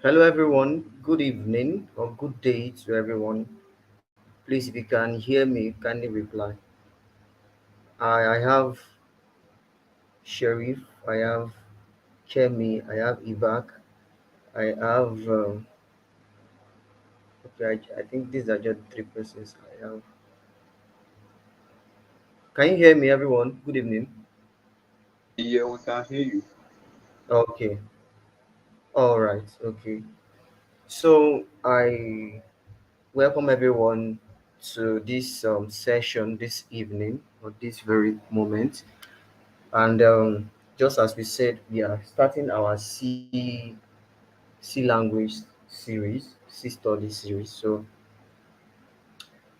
Hello, everyone. Good evening or good day to everyone. Please, if you can hear me, kindly reply. I have Sharif, I have Kemi, I have Ibak, I have. Okay, I think these are just three persons. I have. Can you hear me, everyone? Good evening. Yeah, we can hear you. Okay. All right. Okay. So I welcome everyone to this session this evening or this very moment. And just as we said, we are starting our C language series, C study series. So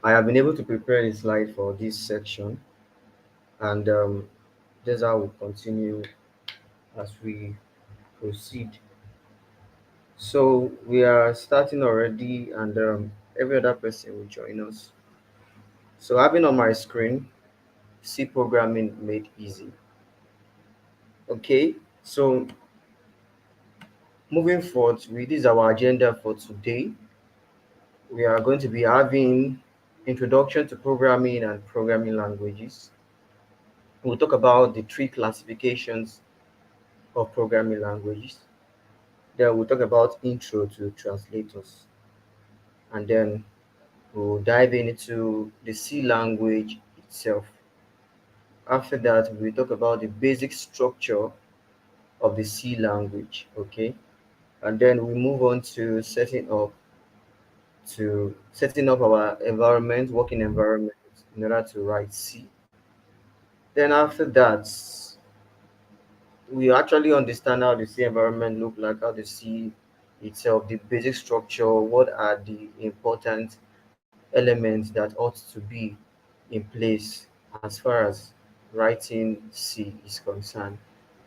I have been able to prepare a slide for this section, and this how we'll continue as we proceed. So we are starting already, and every other person will join us. So having on my screen, C programming made easy. Okay, so moving forward, this is our agenda for today. We are going to be having introduction to programming and programming languages. We'll talk about the three classifications of programming languages. Then we'll talk about intro to translators. And then we'll dive into the C language itself. After that, we'll talk about the basic structure of the C language. Okay. And then we move on to setting up our environment, working environment in order to write C. Then after that, we actually understand how the C environment look like, how the C itself, the basic structure, what are the important elements that ought to be in place as far as writing C is concerned.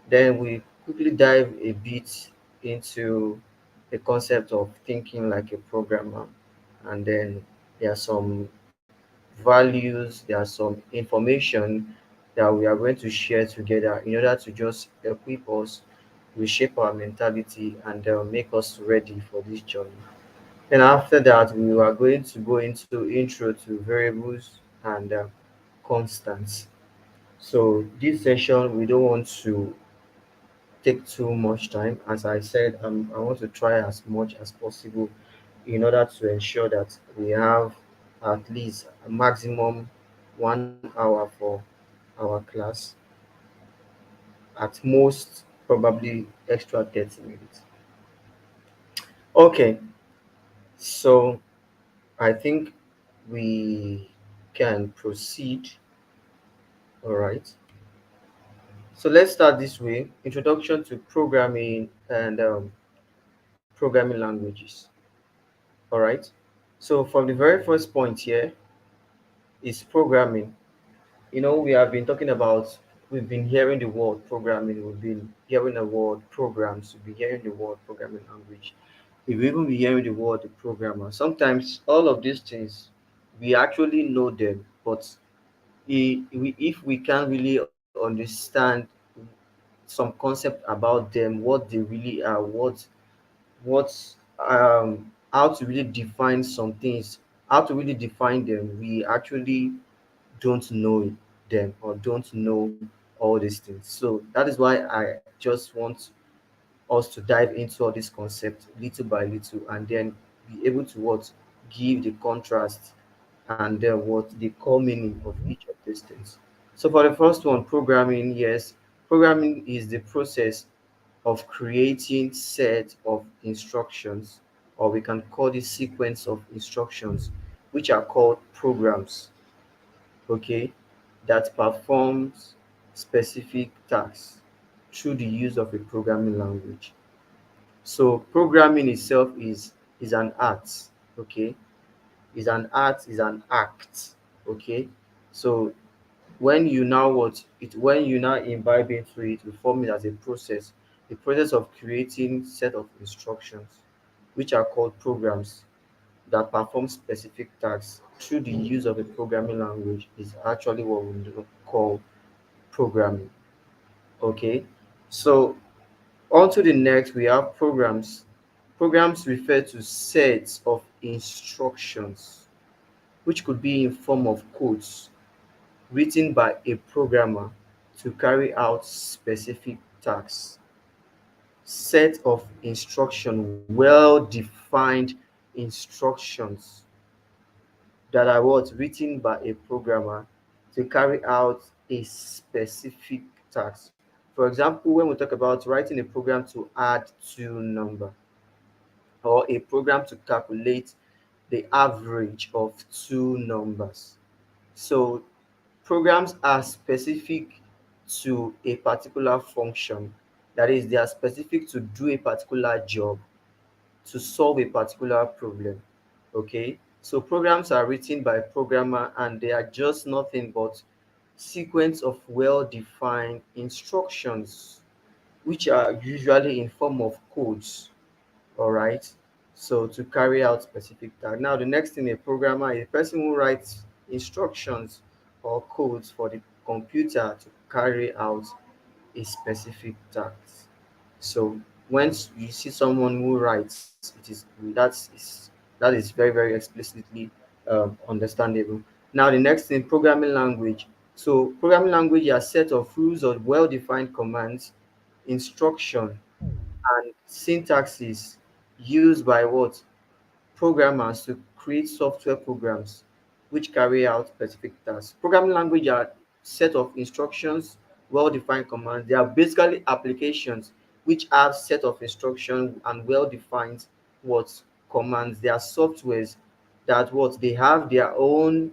Then we quickly dive a bit into the concept of thinking like a programmer, and then there are some values, there are some information that we are going to share together in order to just equip us, reshape our mentality, and make us ready for this journey. Then after that, we are going to go into intro to variables and constants. So this session, we don't want to take too much time. As I said, I want to try as much as possible in order to ensure that we have at least a maximum 1 hour for our class, at most probably extra 30 minutes. Okay, so I think we can proceed. All right. So let's start this way. Introduction to programming and programming languages. All right. So from the very first point here is programming. We have been talking about, we've been hearing the word programming, we've been hearing the word programs, we've been hearing the word programming language, we've even been hearing the word the programmer. Sometimes all of these things, we actually know them, but if we can't really understand some concept about them, what they really are, what how to really define some things, how to really define them, we actually don't know them or don't know all these things. So that is why I just want us to dive into all these concepts little by little, and then be able to what give the contrast and what the core meaning of each of these things. So for the first one, programming, yes, programming is the process of creating set of instructions, or we can call this sequence of instructions, which are called programs, okay, that performs specific tasks through the use of a programming language. So programming itself is an art, okay, is an art, is an act, okay. So when you now imbibe into it, we form it as a process, the process of creating set of instructions, which are called programs, that perform specific tasks through the use of a programming language, is actually what we call programming. Okay, so on to the next, we have programs. Programs refer to sets of instructions, which could be in form of codes written by a programmer to carry out specific tasks. Set of instruction, well defined instructions that are what written by a programmer to carry out a specific task. For example, when we talk about writing a program to add two number, or a program to calculate the average of two numbers. So programs are specific to a particular function. That is, they are specific to do a particular job, to solve a particular problem. Okay, so programs are written by a programmer and they are just nothing but sequence of well-defined instructions, which are usually in form of codes. All right, so to carry out specific task. Now the next thing, a programmer is a person who writes instructions or codes for the computer to carry out a specific task. So once you see someone who writes, that is very very explicitly understandable. Now the next thing, programming language. So programming language are set of rules or well-defined commands, instruction, and syntaxes used by what programmers to create software programs which carry out specific tasks. Programming language are set of instructions, well-defined commands. They are basically applications which have set of instructions and well-defined what commands. They are softwares that what they have their own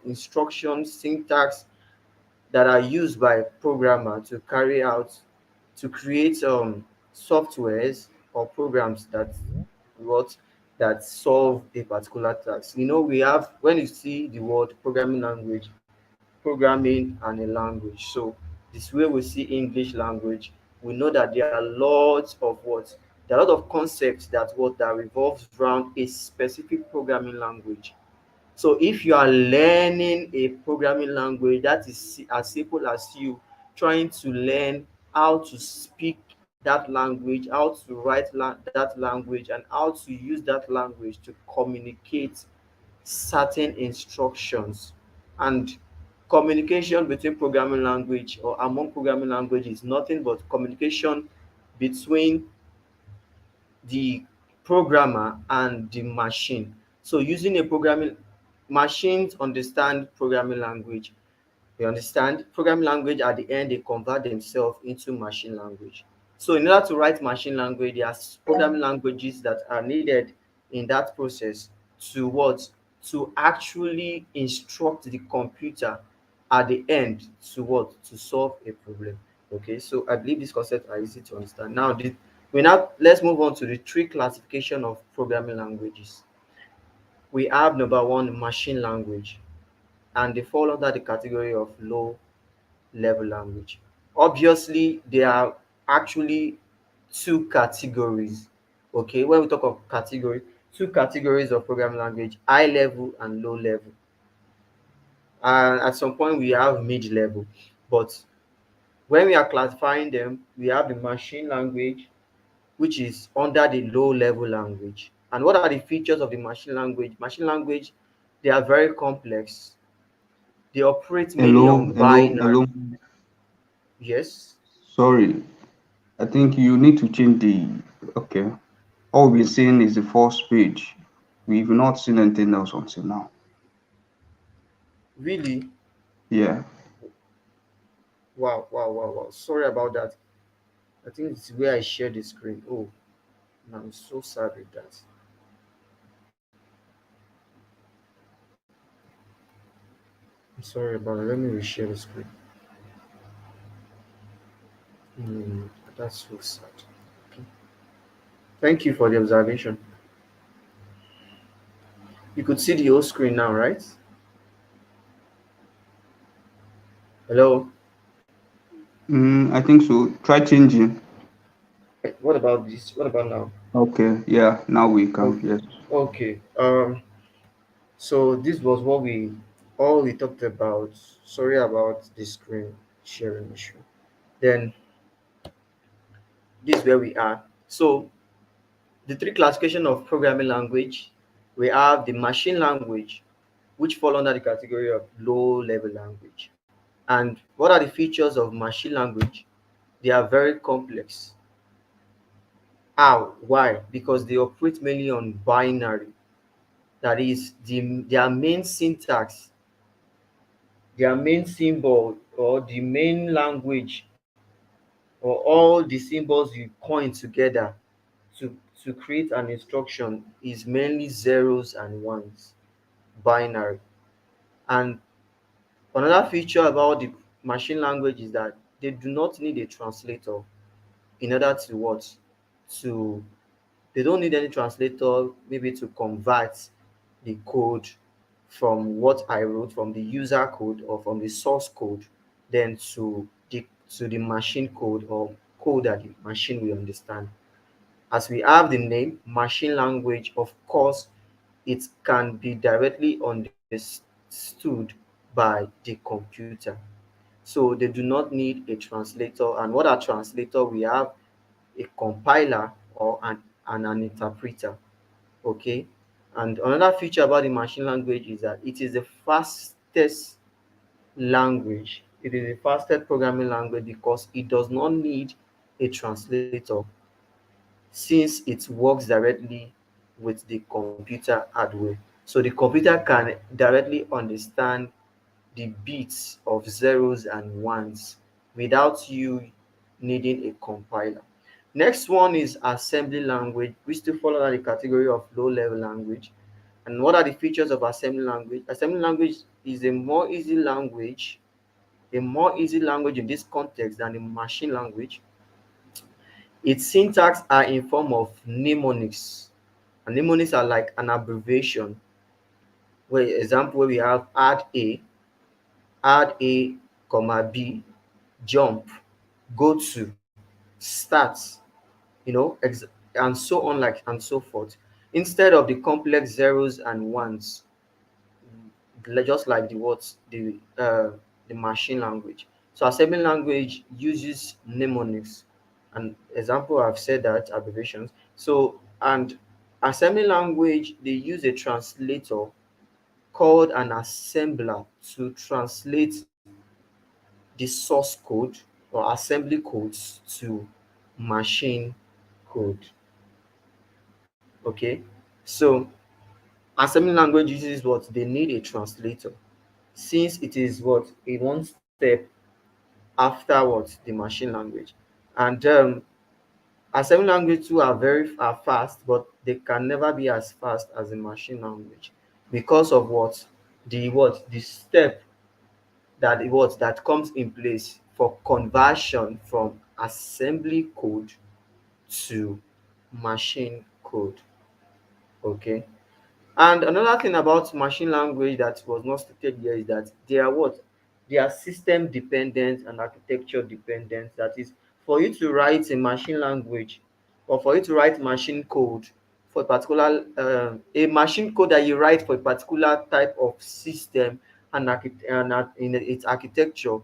instructions, syntax that are used by programmer to carry out to create softwares or programs what that solve a particular task. You know, we have, when you see the word programming language, programming and a language. So this way we see English language, we know that there are lots of what there are a lot of concepts that revolves around a specific programming language. So if you are learning a programming language, that is as simple as you trying to learn how to speak that language, how to write that language, and how to use that language to communicate certain instructions. And communication between programming language or among programming language is nothing but communication between the programmer and the machine. So using a programming machines understand programming language. You understand? Programming language at the end they convert themselves into machine language. So in order to write machine language, there are programming languages that are needed in that process to what? To actually instruct the computer at the end to what? To solve a problem. Okay, so I believe these concepts are easy to understand. Now let's move on to the three classification of programming languages. We have number one, machine language, and they fall under the category of low level language. Obviously, there are actually two categories. Okay, when we talk of category, two categories of programming language: high level and low level. And at some point, we have mid level. But when we are classifying them, we have the machine language, which is under the low level language. And what are the features of the machine language? Machine language, they are very complex. They operate mainly on binary. Hello. Yes. Sorry, I think you need to change the. Okay. All we've seen is the first page. We've not seen anything else until now. Really? Yeah. Wow, wow, wow, wow. Sorry about that. I think it's where I share the screen. Oh, I'm so sorry with that. I'm sorry about it. Let me reshare the screen. Hmm, that's so sad. Okay. Thank you for the observation. You could see the whole screen now, right? Hello? I think so. Try changing. What about this? What about now? Okay. Yeah. Now we can. Okay. Yes. Okay. So this was what we all we talked about. Sorry about the screen sharing issue. Then this is where we are. So the three classification of programming language, we have the machine language, which fall under the category of low level language. And what are the features of machine language? They are very complex. How? Why? Because they operate mainly on binary. That is, their main syntax, their main symbol, or the main language, or all the symbols you coin together to, to create an instruction is mainly zeros and ones, binary. And another feature about the machine language is that they do not need a translator in order to what? To They don't need any translator maybe to convert the code from what I wrote, from the user code or from the source code, then to the machine code or code that the machine will understand. As we have the name machine language, of course, it can be directly understood by the computer. So they do not need a translator. And what are translator? We have a compiler or an interpreter. Okay. And another feature about the machine language is that it is the fastest language. It is the fastest programming language because it does not need a translator since it works directly with the computer hardware. So the computer can directly understand the bits of zeros and ones without you needing a compiler. Next one is assembly language, which still fall under the category of low level language. And what are the features of assembly language? Assembly language is a more easy language in this context than the machine language. Its syntax are in form of mnemonics, and mnemonics are like an abbreviation. Where example where we have add a, comma b, jump, go to, start, you know, and so on, like and so forth. Instead of the complex zeros and ones, just like the words, the machine language. So assembly language uses mnemonics. An example I've said that abbreviations. So and assembly language they use a translator called an assembler to translate the source code or assembly codes to machine code. Okay, so assembly language uses what they need a translator since it is what a one step after what the machine language. And assembly language too are fast, but they can never be as fast as the machine language because of the step that comes in place for conversion from assembly code to machine code. Okay. And another thing about machine language that was not stated here is that they are what? They are system dependent and architecture dependent. That is, for you to write a machine language or for you to write machine code for a particular a machine code that you write for a particular type of system and in its architecture,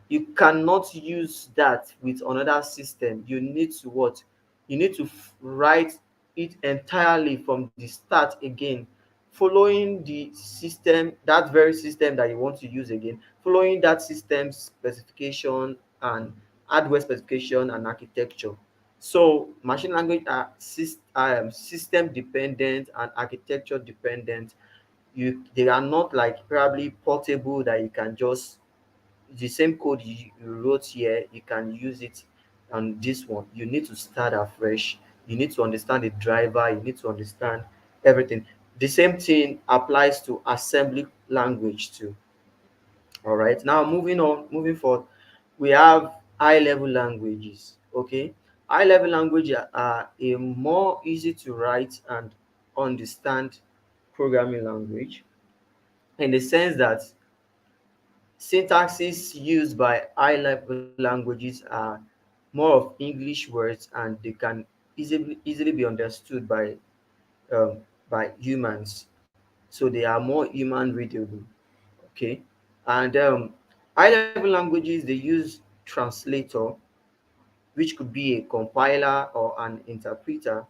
you cannot use that with another system. You need to what? You need to write it entirely from the start again, following the system, that very system that you want to use again, following that system specification and hardware specification and architecture. So machine language are system dependent and architecture dependent. They are not like probably portable that you can just the same code you wrote here, you can use it on this one. You need to start afresh. You need to understand the driver. You need to understand everything. The same thing applies to assembly language too. All right. Now moving forward, we have high level languages. Okay. High level language are a more easy to write and understand programming language in the sense that syntaxes used by high-level languages are more of English words and they can easily be understood by humans. So they are more human readable. Okay, and high-level languages they use translator which could be a compiler or an interpreter,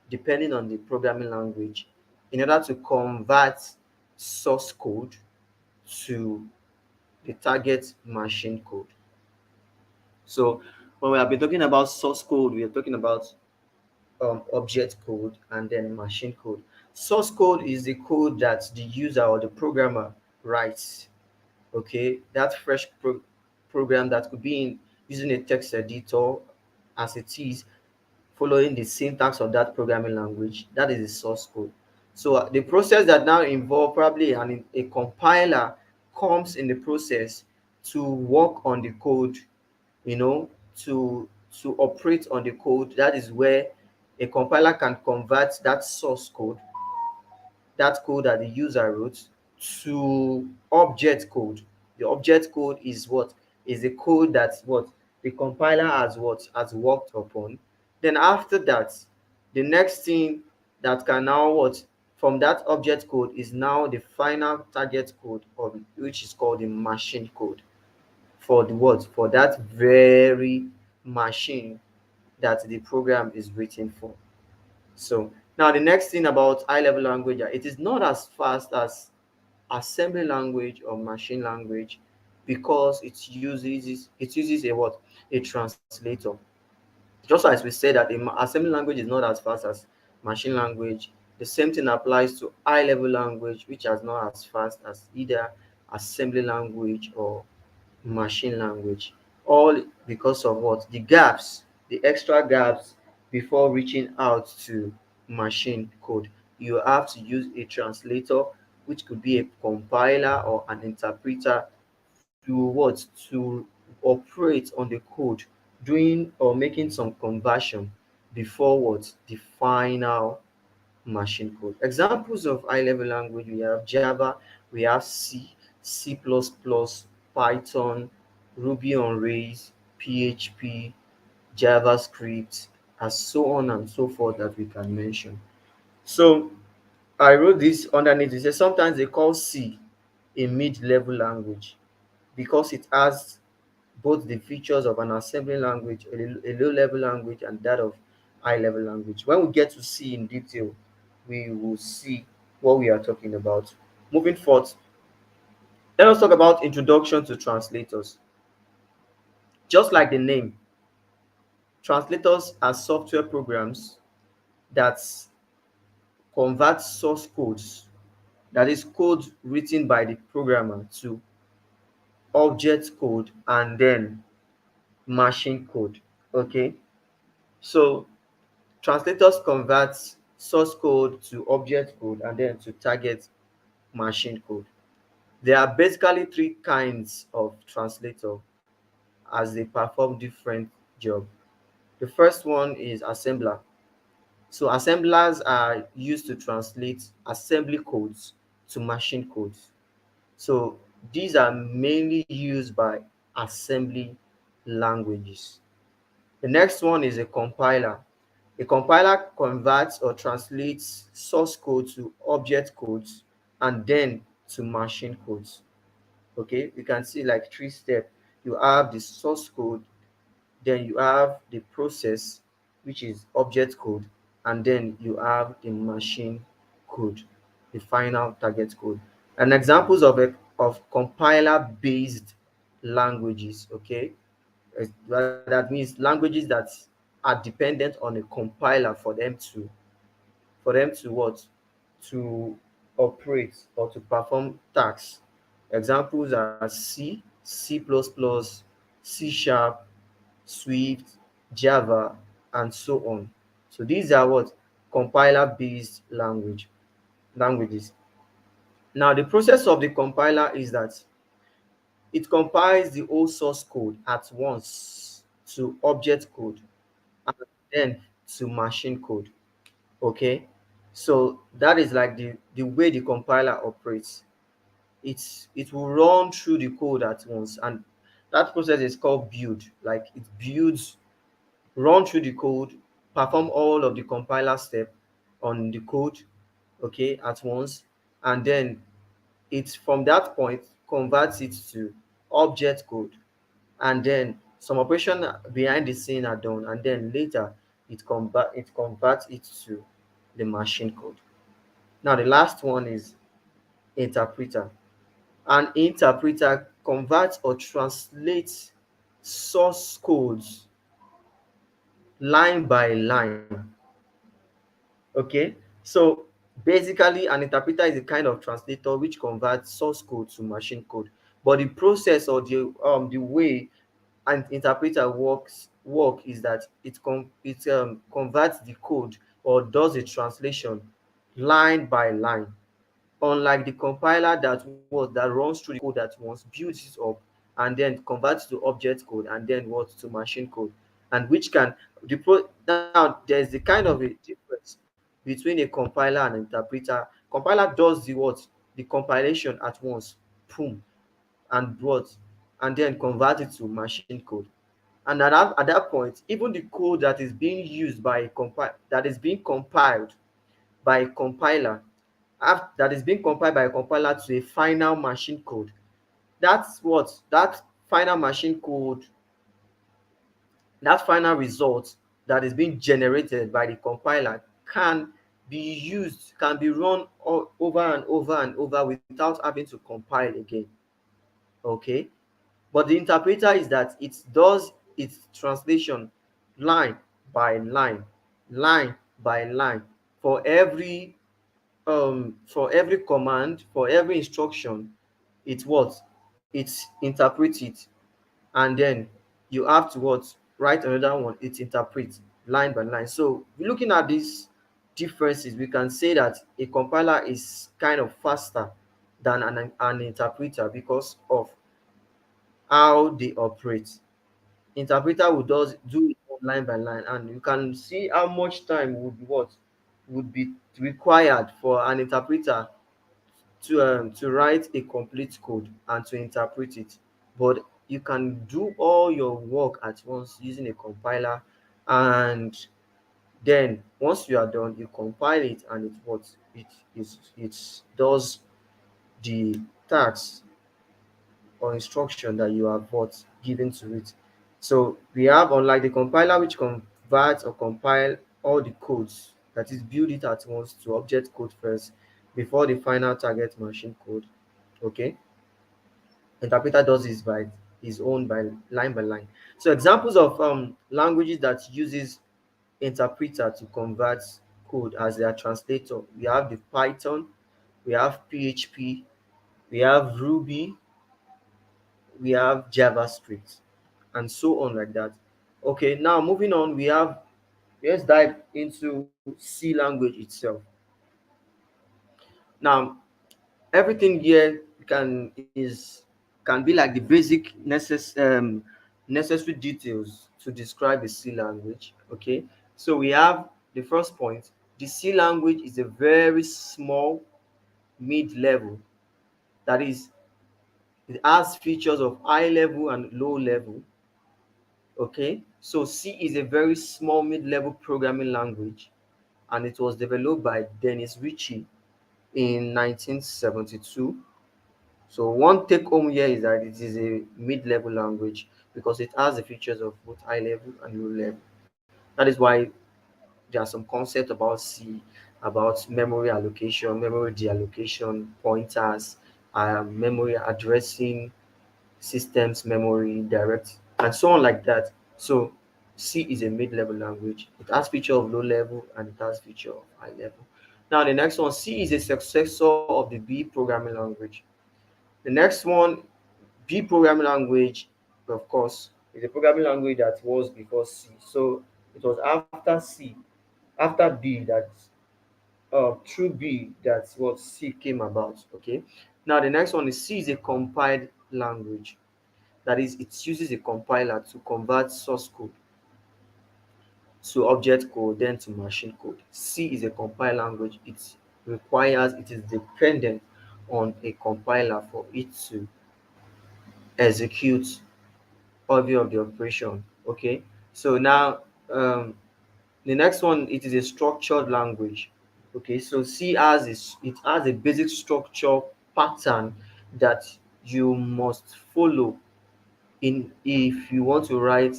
depending on the programming language, in order to convert source code to the target machine code. So when we have been talking about source code, we are talking about object code and then machine code. Source code is the code that the user or the programmer writes. Okay, that fresh program that could be in using a text editor as it is, following the syntax of that programming language. That is the source code. So the process that now involve probably a compiler comes in the process to work on the code, you know, to operate on the code. That is where a compiler can convert that source code, that code that the user wrote, to object code. The object code is what is the code that what the compiler has worked upon. Then after that, the next thing that can now what from that object code is now the final target code, of which is called the machine code, for the what for that very machine that the program is written for. So now the next thing about high level language, it is not as fast as assembly language or machine language, because it uses a what a translator. Just as we said that assembly language is not as fast as machine language, the same thing applies to high level language, which is not as fast as either assembly language or machine language. All because of what the gaps, the extra gaps before reaching out to machine code. You have to use a translator, which could be a compiler or an interpreter, to what to operate on the code, doing or making some conversion before what the final machine code. Examples of high level language: we have Java, we have C, C++, Python, Ruby on Rails, PHP, JavaScript, and so on and so forth that we can mention. So I wrote this underneath. It says sometimes they call C a mid-level language because it has both the features of an assembly language, a low-level language, and that of high-level language. When we get to see in detail, we will see what we are talking about. Moving forth, let us talk about introduction to translators. Just like the name, translators are software programs that convert source codes, that is code written by the programmer, to object code and then machine code. Okay, so translators convert source code to object code and then to target machine code. There are basically three kinds of translator as they perform different jobs. The first one is assembler. So assemblers are used to translate assembly codes to machine codes. So these are mainly used by assembly languages. The next one is a compiler. A compiler converts or translates source code to object codes and then to machine codes. Okay, you can see like three steps. You have the source code, then you have the process, which is object code, and then you have the machine code, the final target code. And examples of compiler based languages. Okay, that means languages that are dependent on a compiler for them to what to operate or to perform tasks. Examples are C, C++, C sharp, Swift, Java, and so on. So these are what compiler based languages. Now the process of the compiler is that it compiles the whole source code at once to object code and then to machine code. Okay, so that is like the way the compiler operates. It will run through the code at once, and that process is called build. Like it builds, run through the code, perform all of the compiler step on the code, okay, at once, and then it from that point converts it to object code and then Some operation behind the scene are done, and then later it converts it to the machine code. Now the last one is interpreter. An interpreter converts or translates source codes line by line. Okay, so basically an interpreter is a kind of translator which converts source code to machine code. But the process or the way an interpreter work is that it converts the code or does a translation line by line, unlike the compiler that runs through the code at once, builds it up, and then converts to object code, and then what to machine code. And which can now there's the kind of a difference between a compiler and interpreter. Compiler does the compilation at once, boom, and and then convert it to machine code. And at that point, even the code that is being used by that is being compiled by a compiler, that is being compiled by a compiler to a final machine code. That final machine code, that final result that is being generated by the compiler can be run over and over and over without having to compile again. Okay, but the interpreter is that it does its translation line by line, line by line, for every command, for every instruction. It interprets it, and then you have to write another one, it interprets line by line. So looking at these differences, we can say that a compiler is kind of faster than an interpreter because of how they operate. Interpreter will do it line by line, and you can see how much time would be required for an interpreter to write a complete code and to interpret it. But you can do all your work at once using a compiler, and then once you are done, you compile it, and it does the task or instruction that you have given to it. So we have, unlike the compiler which converts or compile all the codes, that is build it at once to object code first before the final target machine code. Okay, interpreter does this by his own, by line. So examples of languages that uses interpreter to convert code as their translator, we have the Python, we have PHP, we have Ruby, we have JavaScript, and so on like that. Okay, now moving on, let's dive into C language itself. Now, everything here can be like the basic necessary details to describe a C language. Okay, so we have the first point. The C language is a very small mid-level. That is, it has features of high level and low level. Okay, so C is a very small mid-level programming language, and it was developed by Dennis Ritchie in 1972. So one take-home here is that it is a mid-level language because it has the features of both high level and low level. That is why there are some concepts about C, about memory allocation, memory deallocation, pointers, memory addressing, systems memory, direct, and so on like that. So C is a mid-level language. It has feature of low level and it has feature of high level. Now the next one, C is a successor of the B programming language. The next one, B programming language, of course, is a programming language that was before C. So it was after C, after B that through B that's what C came about. Okay. Now the next one is C is a compiled language. That is, it uses a compiler to convert source code to object code, then to machine code. C is a compiled language. It is dependent on a compiler for it to execute every of the operation. Okay. So now the next one, it is a structured language. Okay, so it has a basic structure pattern that you must follow in if you want to write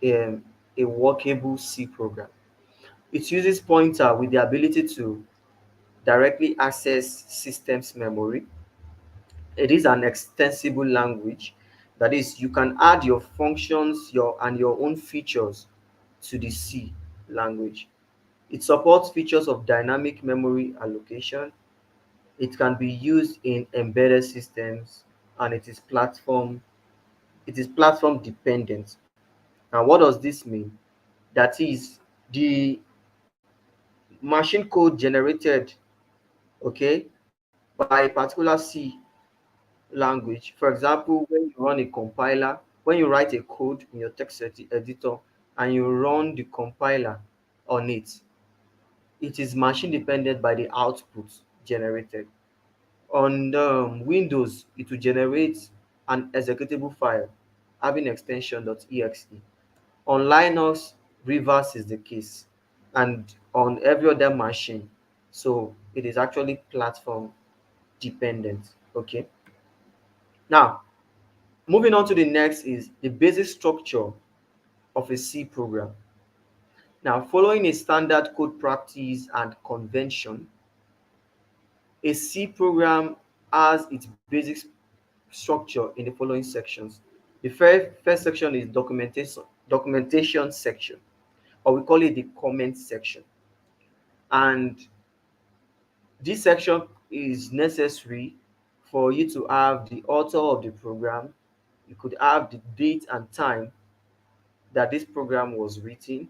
um, a workable C program. It uses pointer with the ability to directly access systems memory. It is an extensible language. That is, you can add your functions your own features to the C language. It supports features of dynamic memory allocation. It can be used in embedded systems, and it is platform dependent. Now, what does this mean? That is, the machine code generated, okay, by a particular C language. For example, when you run a compiler, when you write a code in your text editor and you run the compiler on it, it is machine dependent by the output generated. On Windows, it will generate an executable file having extension .exe. On Linux, reverse is the case, and on every other machine. So it is actually platform dependent. Okay. Now, moving on to the next is the basic structure of a C program. Now, following a standard code practice and convention, a C program has its basic structure in the following sections. The first section is documentation section, or we call it the comment section. And this section is necessary for you to have the author of the program. You could have the date and time that this program was written.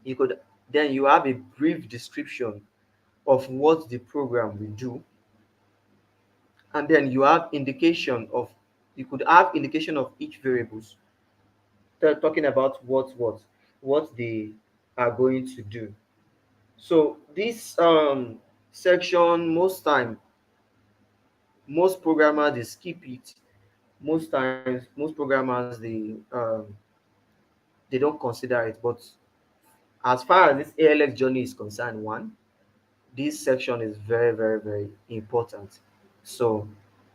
You could then you have a brief description of what the program will do, and then you could have indication of each variables, talking about what they are going to do. So this section, most programmers they skip it. Most times, most programmers they don't consider it. But as far as this ALX journey is concerned, this section is very, very, very important. So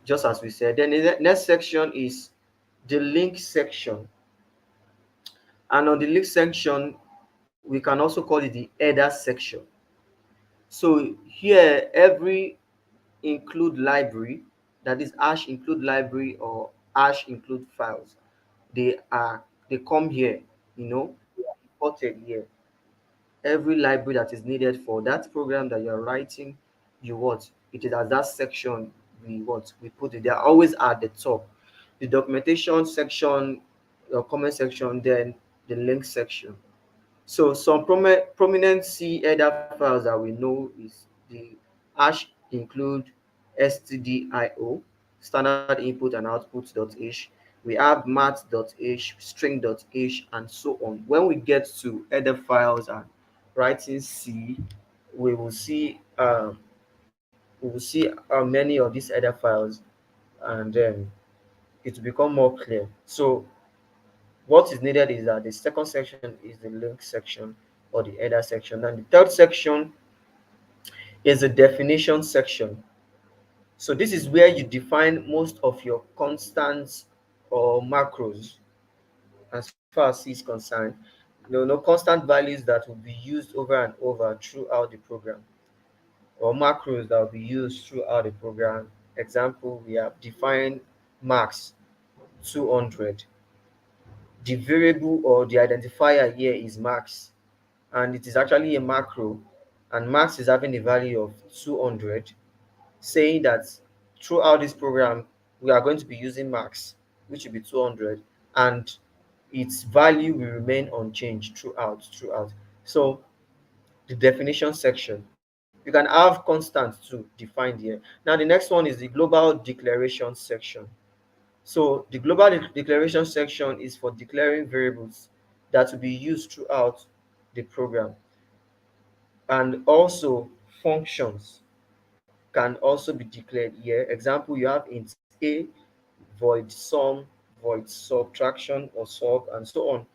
just as we said, then the next section is the link section. And on the link section, we can also call it the header section. So here, every include library, that is hash include library or hash include files, they come here, they are imported here. Every library that is needed for that program that you're writing, it is at that section we put it. They are always at the top. The documentation section, your comment section, then the link section. So some prominent C header files that we know is the hash include stdio, standard input and output.h. We have math.h, string.h, and so on. When we get to header files and writing C, we will see many of these header files, and then it will become more clear. So what is needed is that the second section is the link section or the header section, and the third section is the definition section. So this is where you define most of your constants or macros as far as C is concerned. No constant values that will be used over and over throughout the program, or macros that will be used throughout the program. Example, we have defined max 200. The variable or the identifier here is max, and it is actually a macro, and max is having a value of 200, saying that throughout this program we are going to be using max, which will be 200, and its value will remain unchanged throughout. So the definition section, you can have constants to define here. Now the next one is the global declaration section. So the global declaration section is for declaring variables that will be used throughout the program, and also functions can also be declared here. Example, you have int a, void sum, void subtraction or sub, and so on.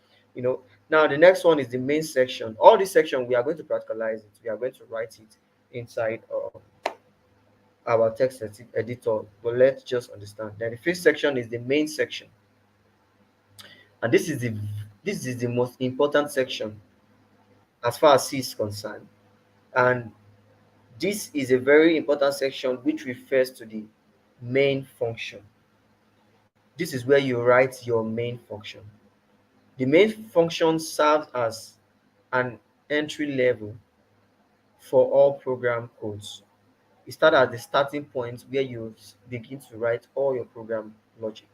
Now the next one is the main section. All this section we are going to practicalize it. We are going to write it inside our text editor, but let's just understand. Then the fifth section is the main section. And this is the most important section as far as C is concerned. And this is a very important section which refers to the main function. This is where you write your main function. The main function serves as an entry level for all program codes. It starts at the starting point where you begin to write all your program logic.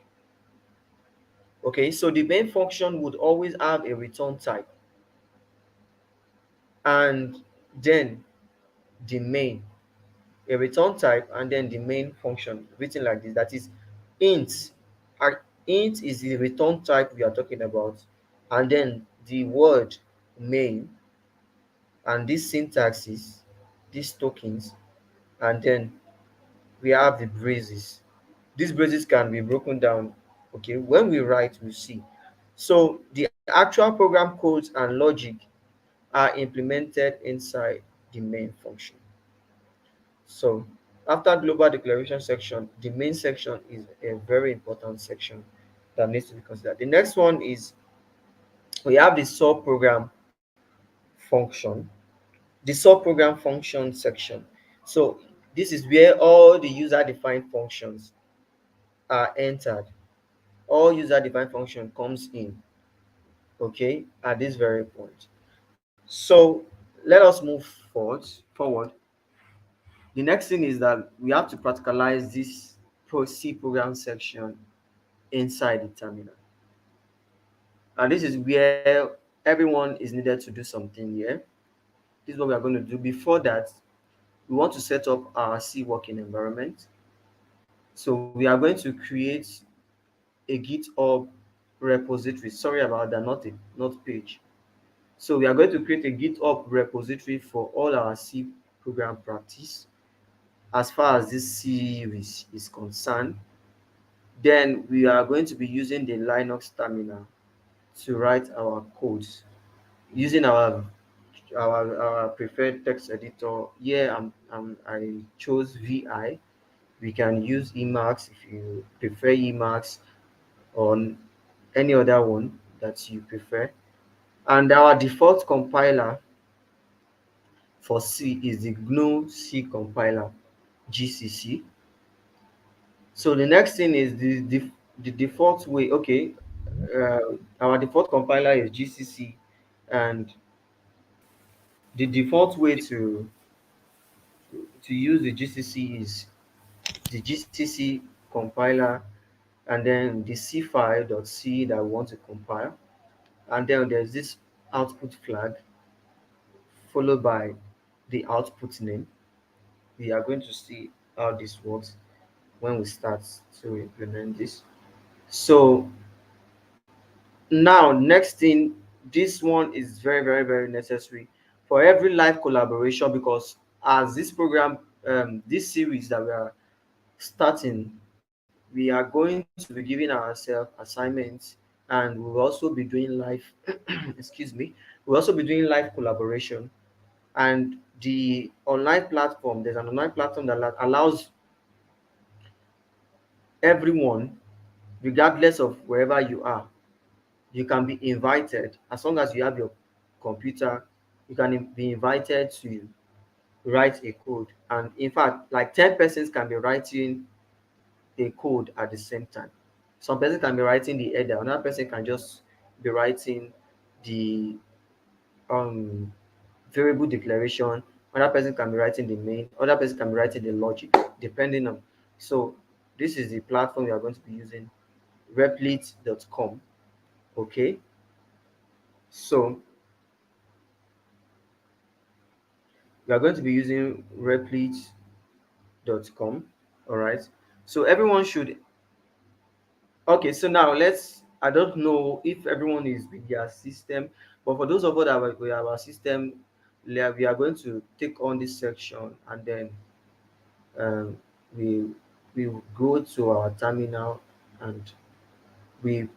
Okay, so the main function would always have a return type, and then the main, a return type, and then the main function written like this. That is int. Int is the return type we are talking about, and then the word main, and this syntaxes, these tokens, and then we have the braces. These braces can be broken down. Okay, when we write, we see. So the actual program codes and logic are implemented inside the main function. So after global declaration section, the main section is a very important section that needs to be considered. The next one is we have the subprogram function, the subprogram function section. So this is where all the user defined functions are entered. All user defined function comes in, okay, at this very point. So let us move forward. The next thing is that we have to practicalize this C program section inside the terminal. And this is where everyone is needed to do something here. This is what we are going to do. Before that, we want to set up our C working environment. So we are going to create a GitHub repository. Sorry about that, not page. So we are going to create a GitHub repository for all our C program practice as far as this series is concerned. Then we are going to be using the Linux terminal to write our codes using our preferred text editor. Here I chose VI. We can use Emacs if you prefer Emacs, or any other one that you prefer. And our default compiler for C is the GNU C compiler, GCC. So the next thing is the default way. Okay, our default compiler is GCC, and the default way to use the GCC is the GCC compiler, and then the C file.c that we want to compile, and then there's this output flag followed by the output name. We are going to see how this works when we start to implement this. So now, next thing, this one is very, very, very necessary for every live collaboration, because as this program, this series that we are starting, we are going to be giving ourselves assignments, and we'll also be doing live, excuse me, we'll also be doing live collaboration. And the online platform, there's an online platform that allows everyone, regardless of wherever you are, you can be invited. As long as you have your computer, you can be invited to write a code. And in fact, like 10 persons can be writing a code at the same time. Some person can be writing the header, another person can just be writing the um variable declaration, another person can be writing the main, other person can be writing the logic, depending on. So this is the platform we are going to be using, replit.com. Okay, so we are going to be using replit.com. All right, so everyone should. Okay, so now let's, I don't know if everyone is with their system, but for those of us that we have our system, we are going to take on this section, and then um, we we go to our terminal, and we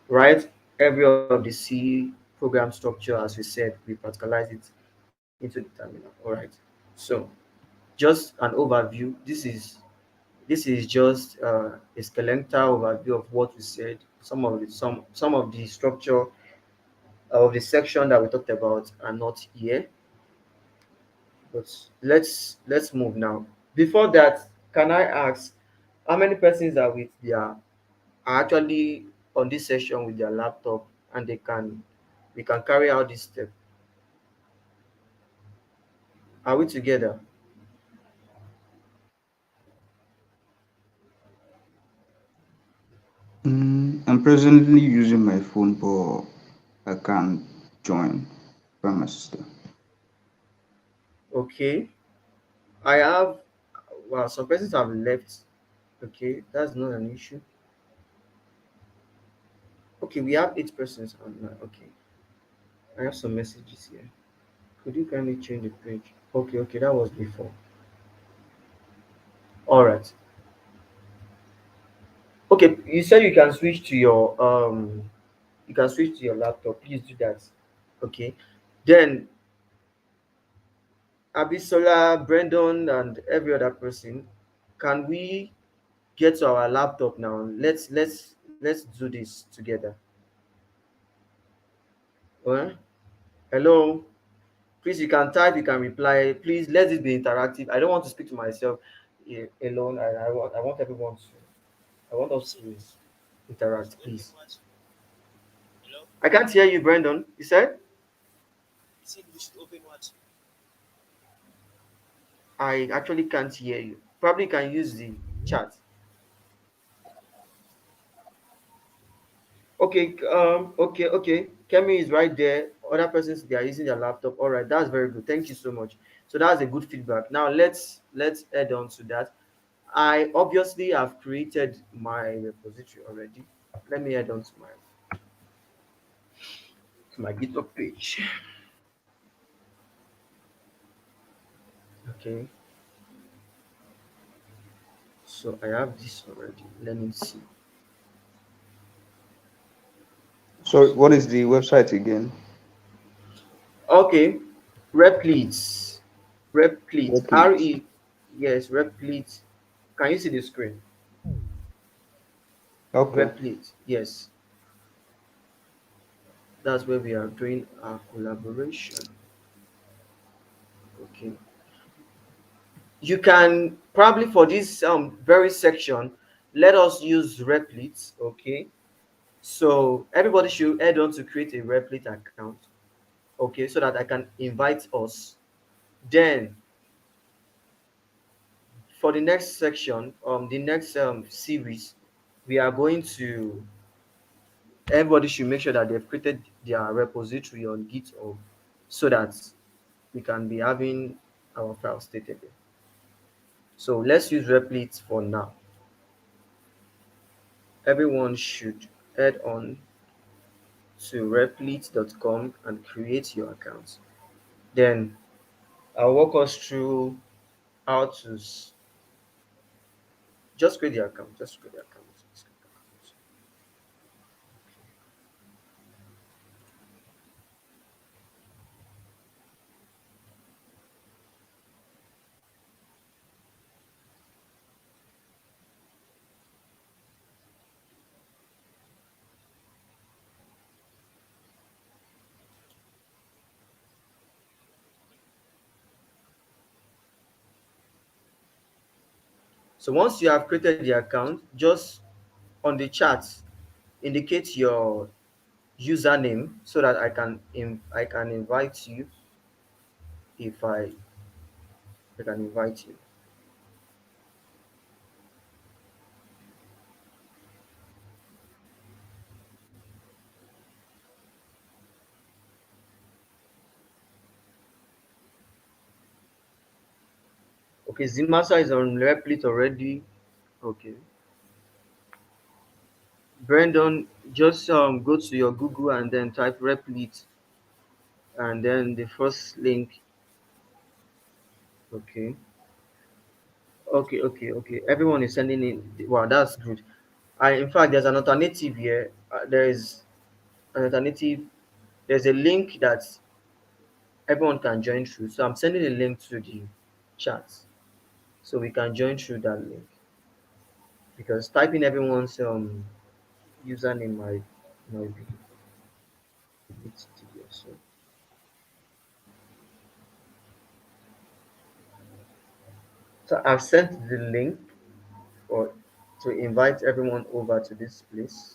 write every of the C program structure. As we said, we practicalize it into the terminal. All right, so just an overview. This is This is just a skeletal overview of what we said. Some of the structure of the section that we talked about are not here, but let's move now. Before that, can I ask how many persons are with their are actually on this session with their laptop and we can carry out this step? Are we together? I'm presently using my phone, but I can't join by my sister. Okay. I have well, some persons have left. Okay, that's not an issue. Okay, we have 8 persons online. Okay, I have some messages here. Could you kindly change the page? Okay, okay, that was before. All right. Okay, you said you can switch to your laptop. Please do that. Okay. Then Abisola, Brandon, and every other person, can we get to our laptop now? Let's do this together. Alright? Hello. Please, you can type, you can reply. Please, let it be interactive. I don't want to speak to myself alone. I want everyone to. I want us to interact, please. I can't hear you, Brandon. You said I actually can't hear you. Probably can use the chat. Okay, okay. Kemi is right there. Other persons they are using their laptop. All right, that's very good. Thank you so much. So that's a good feedback. Now let's add on to that. I obviously have created my repository already. Let me add on to my GitHub page. Okay, so I have this already. Let me see. So, what is the website again? Okay, Replete. Replete. R Replit. E. Yes, Replete. Can you see the screen? Okay. Replete. Yes, that's where we are doing our collaboration. Okay. You can probably for this very section, let us use Replete. Okay. So everybody should add on to create a Replete account. Okay, so that I can invite us. Then for the next section, the next series, we are going to everybody should make sure that they've created their repository on GitHub so that we can be having our files stated there. So let's use Replit for now. Everyone should head on to replit.com and create your account. Then I'll walk us through how to just create the account. Just create the account. So once you have created the account, just on the chat indicate your username so that I can invite you if I can invite you. Okay, Zimasa is on Replit already. Okay. Brandon, just go to your Google and then type Replit and then the first link. Okay. Okay. Everyone is sending in. Wow, that's good. In fact, there's an alternative here. There is an alternative. There's a link that everyone can join through. So I'm sending a link to the chat so we can join through that link. because typing everyone's username might be a bit tedious. So I've sent the link for to invite everyone over to this place.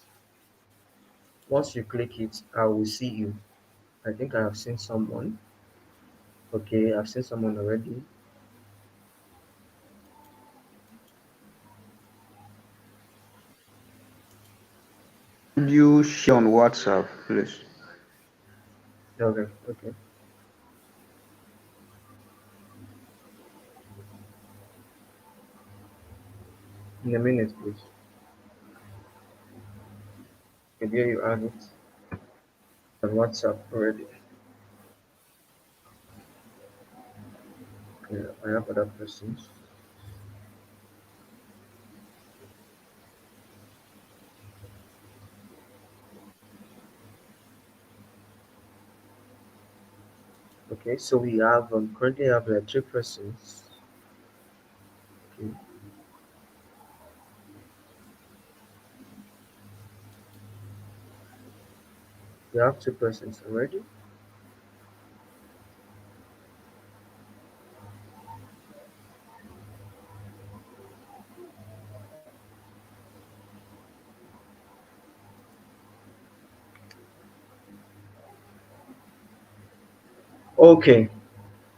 Once you click it, I will see you. I think I have seen someone. Okay, I've seen someone already. Could you share on WhatsApp, please? Okay, okay. In a minute, please. Okay, there you have it on WhatsApp already. Yeah, I have other questions. Okay, so we have currently have like three persons. Okay, we have two persons already. Okay,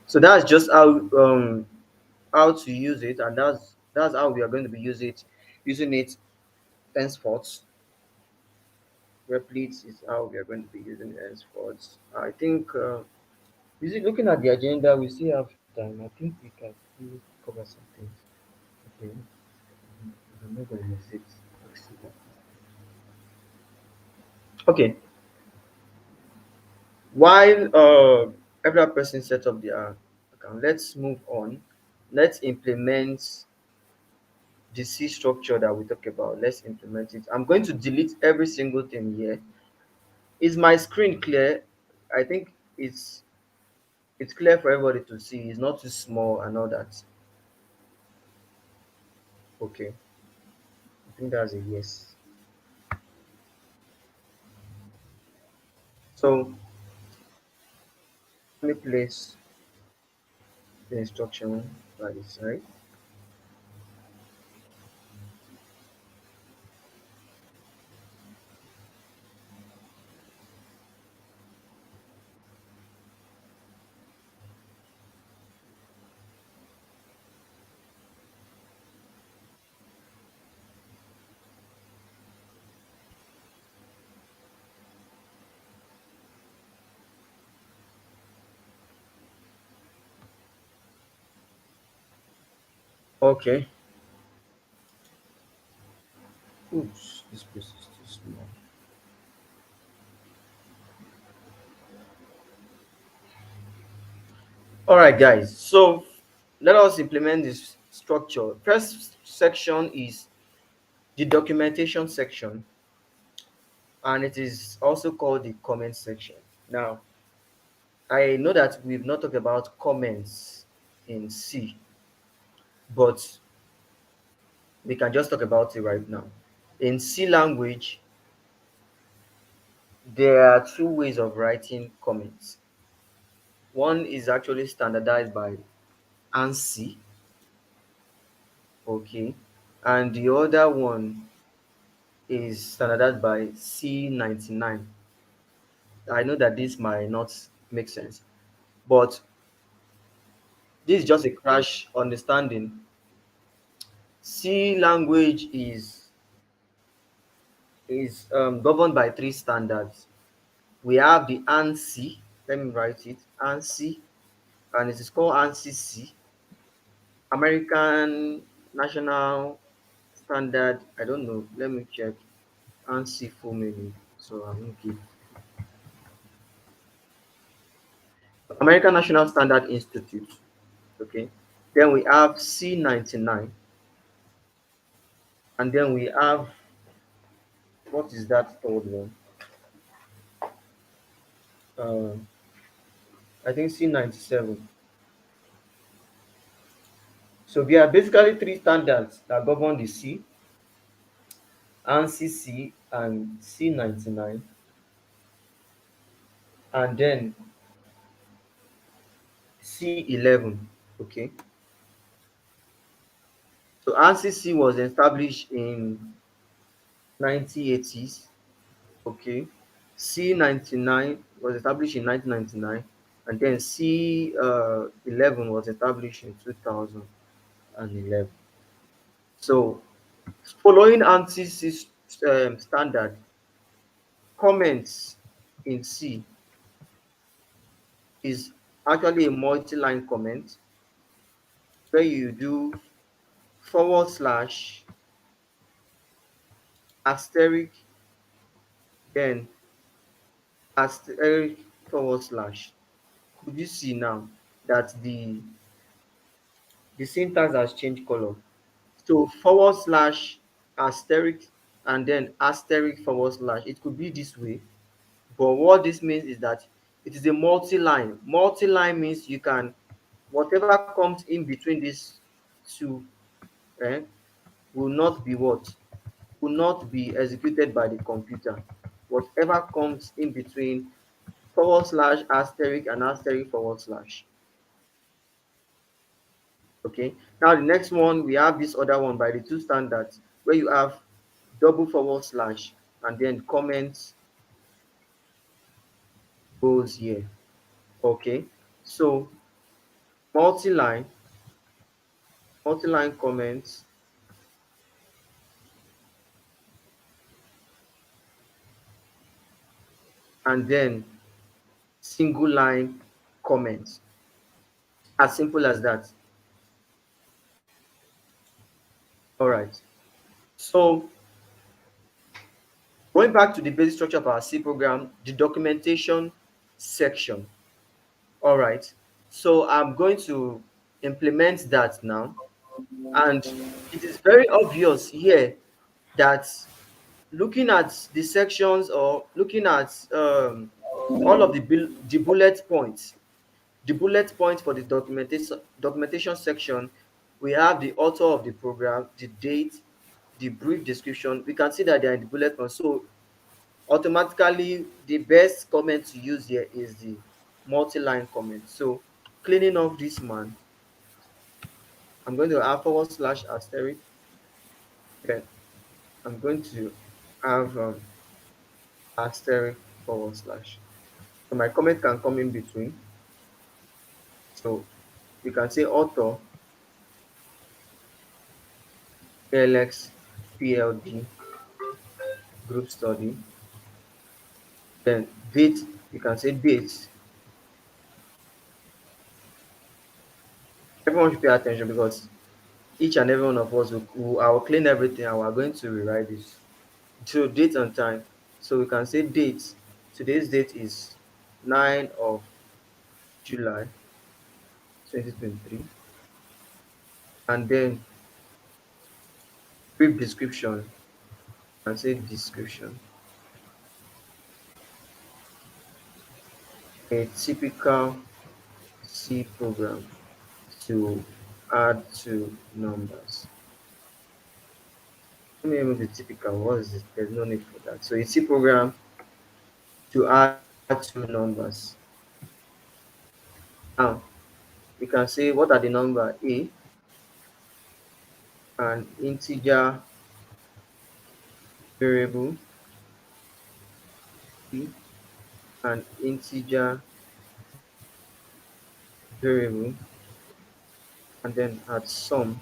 so that's just how to use it, and that's how we are going to be using it henceforth. Replete is how we are going to be using it henceforth. I think looking at the agenda, we still have time. I think we can still cover some things. Okay, I'm not going to miss it. Okay, while every other person set up their account, let's move on. Let's implement the C structure that we talked about. Let's implement it. I'm going to delete every single thing here. Is my screen clear? I think it's clear for everybody to see. It's not too small and all that. Okay, I think that's a yes. So let me place the instruction by the side. Okay. Oops, this place is too small. All right, guys. So let us implement this structure. First section is the documentation section, and it is also called the comment section. Now, I know that we've not talked about comments in C, but we can just talk about it right now. In C language, there are two ways of writing comments. One is actually standardized by ANSI, okay, and the other one is standardized by C99. I know that this might not make sense, but this is just a crash understanding. C language is governed by three standards. We have the ANSI. Let me write it. ANSI, and it is called ANSI C, American National Standard. I don't know. Let me check. ANSI full meaning. So I'm going to give American National Standard Institute. Okay. Then we have C99, and then we have what is that third one? Uh, I think C97. So there are basically three standards that govern the C. ANSI C and C99, and then C11. Okay, so ANSI C was established in 1980s. Okay, C99 was established in 1999, and then C11 was established in 2011. So, following ANSI C standard, comments in C is actually a multi-line comment where you do forward slash asterisk, then asterisk forward slash. Could you see now that the syntax has changed color? So forward slash asterisk and then asterisk forward slash. It could be this way, but what this means is that it is a multi-line. Multi-line means you can, whatever comes in between these two, eh, will not be what? Will not be executed by the computer. Whatever comes in between forward slash asterisk and asterisk forward slash. Okay. Now the next one, we have this other one by the two standards where you have double forward slash and then comments goes here. Okay. So multi-line, multi-line comments, and then single line comments. As simple as that. All right. So going back to the basic structure of our C program, the documentation section. All right. So I'm going to implement that now. And it is very obvious here that looking at the sections or looking at all of the bullet points, the bullet points for the documentation section, we have the author of the program, the date, the brief description. We can see that they are in the bullet points. So automatically the best comment to use here is the multi-line comment. So cleaning off this man, I'm going to add forward slash asterisk. Then I'm going to have asterisk forward slash. So my comment can come in between. So you can say author LX PLD group study. Then date, you can say date. Everyone should pay attention because each and every one of us I will clean everything and we're going to rewrite this. So date and time. So we can say date. Today's date is 9 of July 2023. And then brief description. And say description. A typical C program to add two numbers. Let me remove the typical. What is it? There's no need for that. So a C program to add two numbers. Now you can say what are the number A, an integer variable, B, an integer variable, and then add sum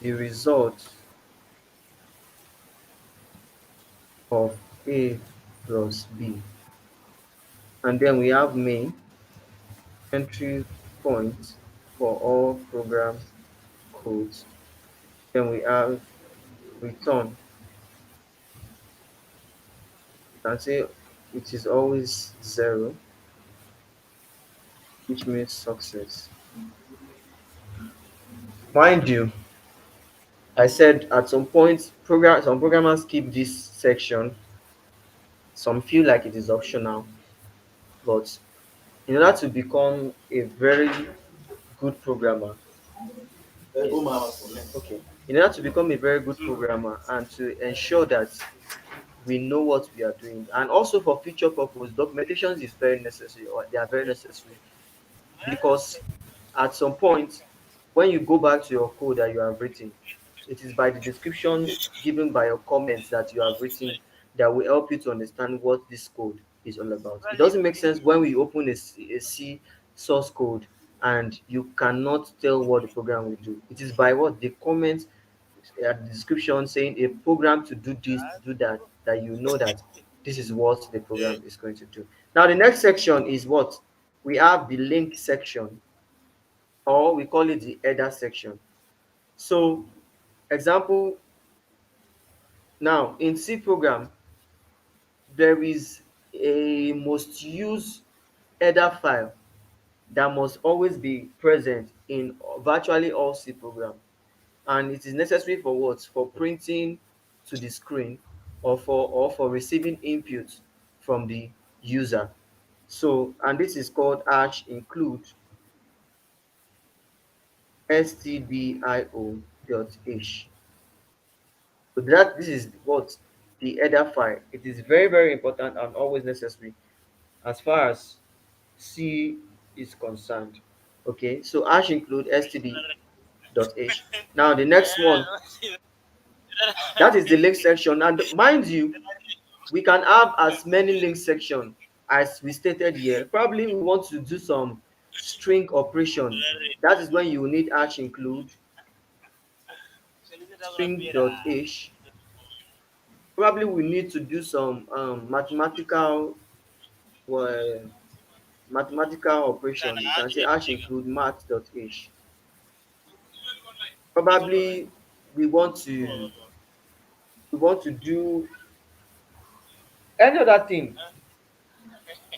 the result of A plus B. And then we have main entry point for all program codes. Then we have return. You can say it is always zero, which means success. Mind you, I said at some point some programmers keep this section. Some feel like it is optional, but in order to become a very good programmer, okay. in order to become a very good programmer and to ensure that we know what we are doing. And also for future purpose, documentation is very necessary, or they are very necessary, because at some point, when you go back to your code that you have written, it is by the description given by your comments that you have written that will help you to understand what this code is all about. It doesn't make sense when we open a C source code and you cannot tell what the program will do. It is by what the comments at the description saying a program to do this, to do that, that you know that this is what the program is going to do. Now, the next section is what we have, the link section, or we call it the header section. So, example, now in C program, there is a must use header file that must always be present in virtually all C program. And it is necessary for what? For printing to the screen, or for receiving input from the user. So, and this is called hash include stdio.h. So that this is what the header file. It is very, very important and always necessary as far as C is concerned. Okay, so hash include std.h. Now the next one, that is the link section. And mind you, we can have as many link section as we stated here. Probably we want to do some string operation. That is when you will need hash include string.h. Probably we need to do some mathematical operation. You can say hash include math.h. Probably we want to we want to do any other thing,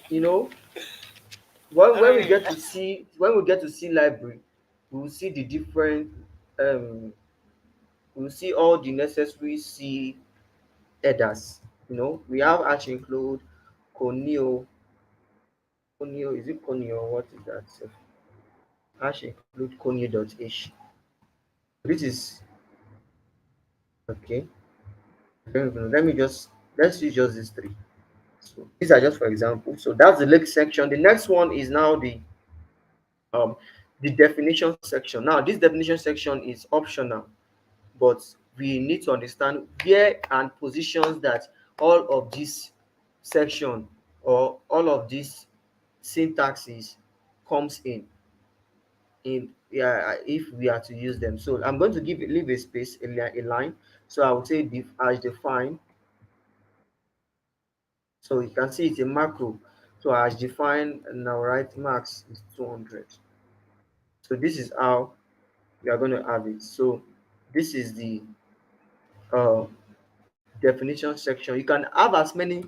you know. When we get to see library, we will see the different um we will see all the necessary C headers. We have hash include conio. Conio, is it conio? What is that sef? Hash include conio.h. This is okay. I don't even know. Let's use just these three. So these are just for example. So that's the link section. The next one is now um the definition section. Now this definition section is optional, but we need to understand where and positions that all of this section or all of these syntaxes comes in, yeah, if we are to use them. So I'm going to leave a space, a line. So I would say as define. So you can see it's a macro. So as defined now, right, max is 200. So this is how we are going to have it. So this is the uh, definition section. You can have as many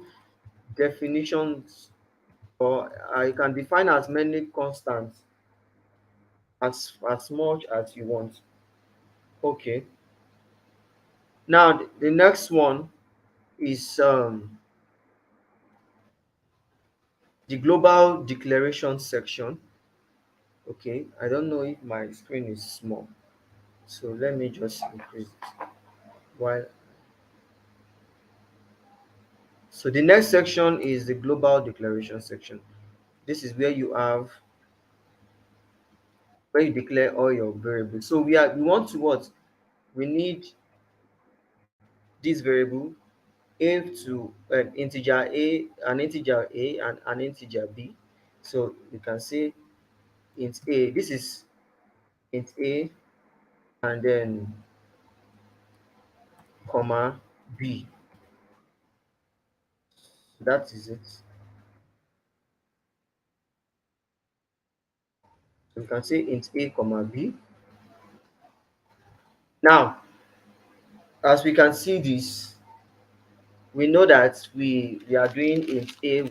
definitions, or you can define as many constants as much as you want. Okay. Now the next one is the global declaration section. Okay, I don't know if my screen is small, so let me just increase it. While So the next section is the global declaration section. This is where you declare all your variables. So we want to what? We need this variable a to an integer a and an integer b. So we can say int a. This is int a, and then comma b. That is it. So we can say int a comma b. Now, as we can see this, we know that we are doing int a,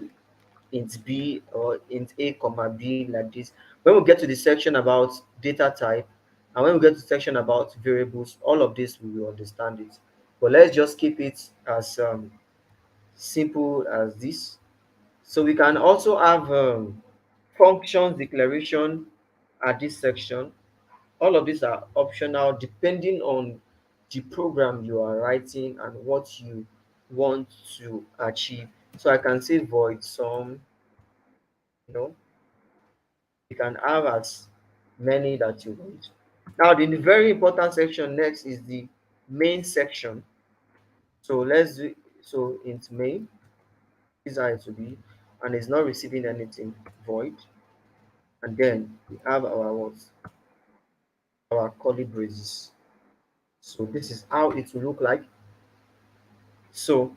int b, or int a comma b, like this. When we get to the section about data type, and when we get to the section about variables, all of this we will understand it. But let's just keep it as simple as this. So we can also have functions declaration at this section. All of these are optional depending on the program you are writing and what you want to achieve. So I can say void sum, you know, you can have as many that you want. Now, the very important section next is the main section. So let's do so int main is how it will be, and it's not receiving anything void. And then we have our what? Our curly braces. So this is how it will look like. So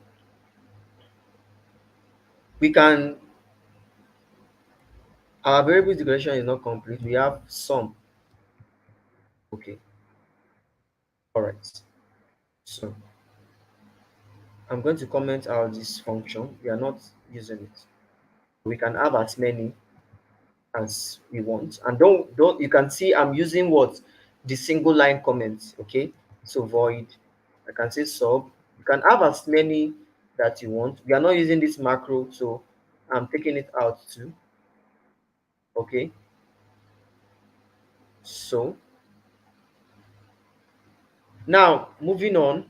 we can our variable declaration is not complete. We have some. Okay, all right. So I'm going to comment out this function. We are not using it. We can have as many as we want. And don't you can see I'm using what? The single line comment. Okay, so void. I can say sub. You can have as many that you want. We are not using this macro, so I'm taking it out too. Okay, so now moving on,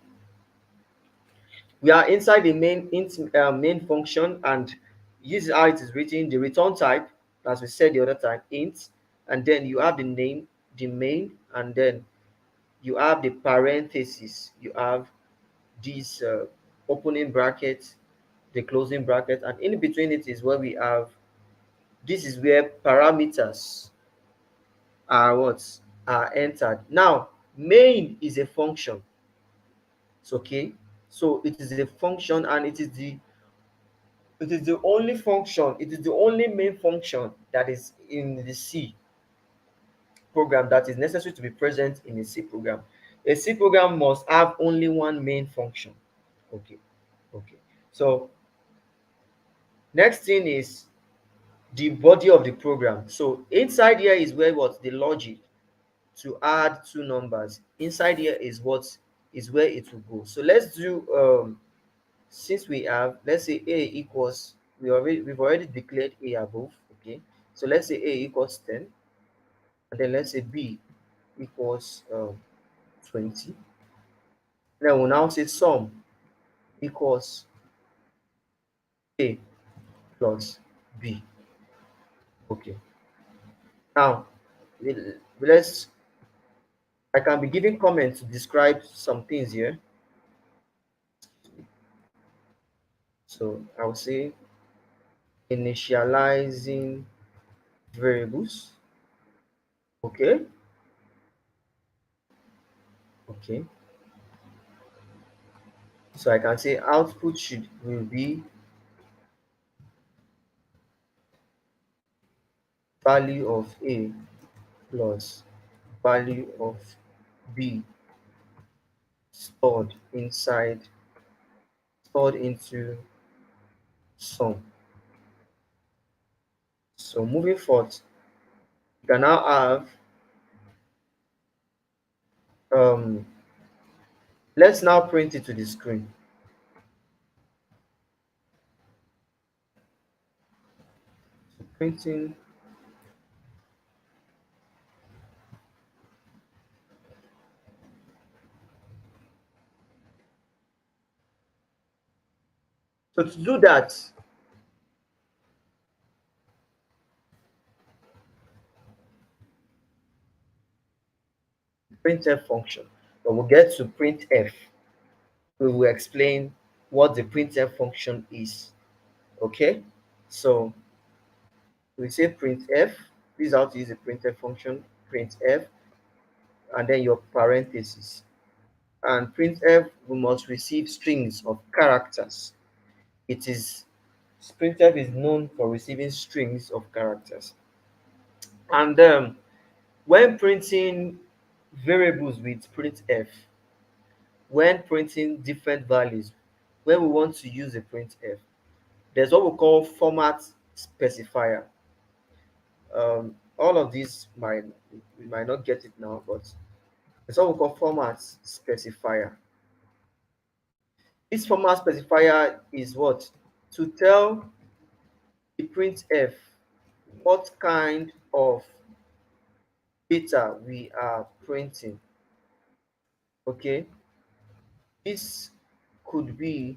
we are inside the main function, and use how it is written. The return type, as we said the other time, int, and then you have the name, the main, and then you have the parentheses. You have these opening brackets, the closing bracket, and in between it is where we have. This is where parameters are what are entered. Now, main is a function. It's okay. So it is a function, and it is the only function, it is the only main function that is in the C program that is necessary to be present in a C program. A C program must have only one main function. Okay. Okay. So next thing is the body of the program. So inside here is where what the logic to add two numbers. Inside here is what is where it will go. So let's do since we have, let's say a equals, we've already declared a above. Okay, so let's say a equals 10, and then let's say b equals 20. Then we'll now say sum equals a plus b. Okay, now let's, I can be giving comments to describe some things here. So I'll say initializing variables. Okay, okay, so I can say output should will be value of a plus value of b stored inside, stored into sum. So moving forward, you can now have um let's now print it to the screen. So printing, so to do that, printf function, but we'll get to printf, we will explain what the printf function is. Okay, so we say printf, this is how to use the printf function, printf, and then your parentheses. And printf, we must receive strings of characters. It is printf is known for receiving strings of characters. And when printing variables with printf, when printing different values, when we want to use a printf, there's what we call format specifier. All of these might, we might not get it now, but it's what we call format specifier. This format specifier is what? To tell the printf what kind of data we are printing. Okay, this could be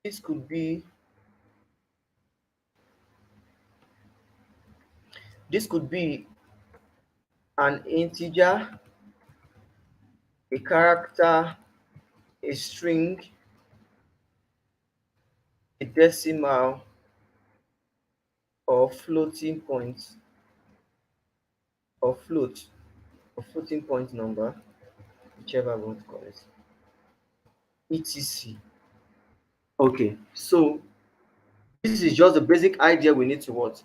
this could be this could be an integer, a character, a string, a decimal, or floating point, or floating point number, whichever one to call it, etc. Okay, so this is just the basic idea we need to what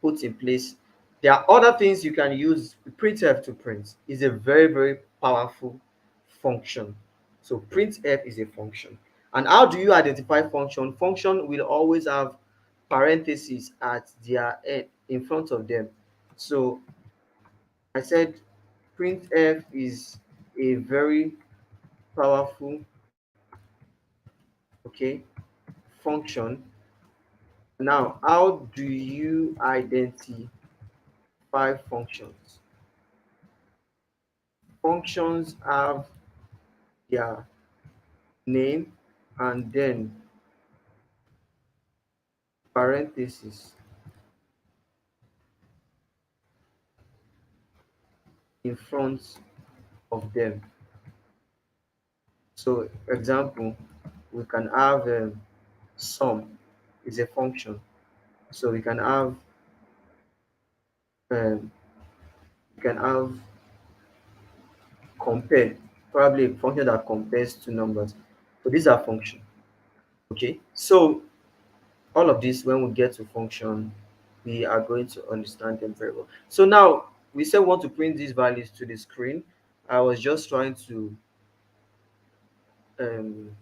put in place. There are other things you can use printf to print. Is a very, very powerful function. So printf is a function. And how do you identify function? Function will always have parentheses at their end in front of them. So I said printf is a very powerful, okay, function. Now, how do you identify functions? Functions have their name and then parentheses in front of them. So, example, we can have sum is a function. So um, we can have compare, probably a function that compares two numbers. So these are functions. Okay. So all of this, when we get to function, we are going to understand them very well. So now we said we want to print these values to the screen. I was just trying to um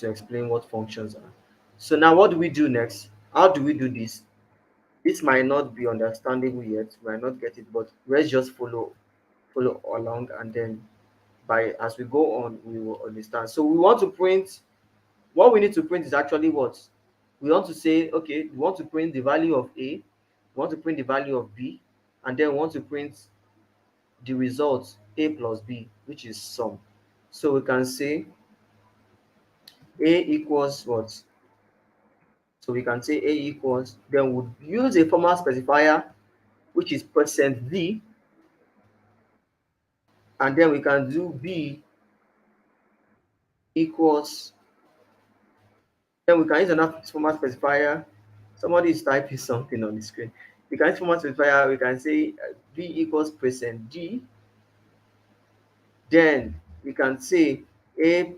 explain what functions are. So now what do we do next? How do we do this? This might not be understandable yet, we might not get it, but let's just follow along, and then by as we go on we will understand. So we want to print, what we need to print is actually what we want to say. Okay, we want to print the value of a, we want to print the value of b, and then we want to print the result a plus b, which is sum. So we can say a equals what, so we can say a equals, then we'll use a formal specifier which is percent %d, and then we can do b equals, then we can use another format specifier. Somebody is typing something on the screen. We can use format specifier. We can say b equals percent %d. Then we can say a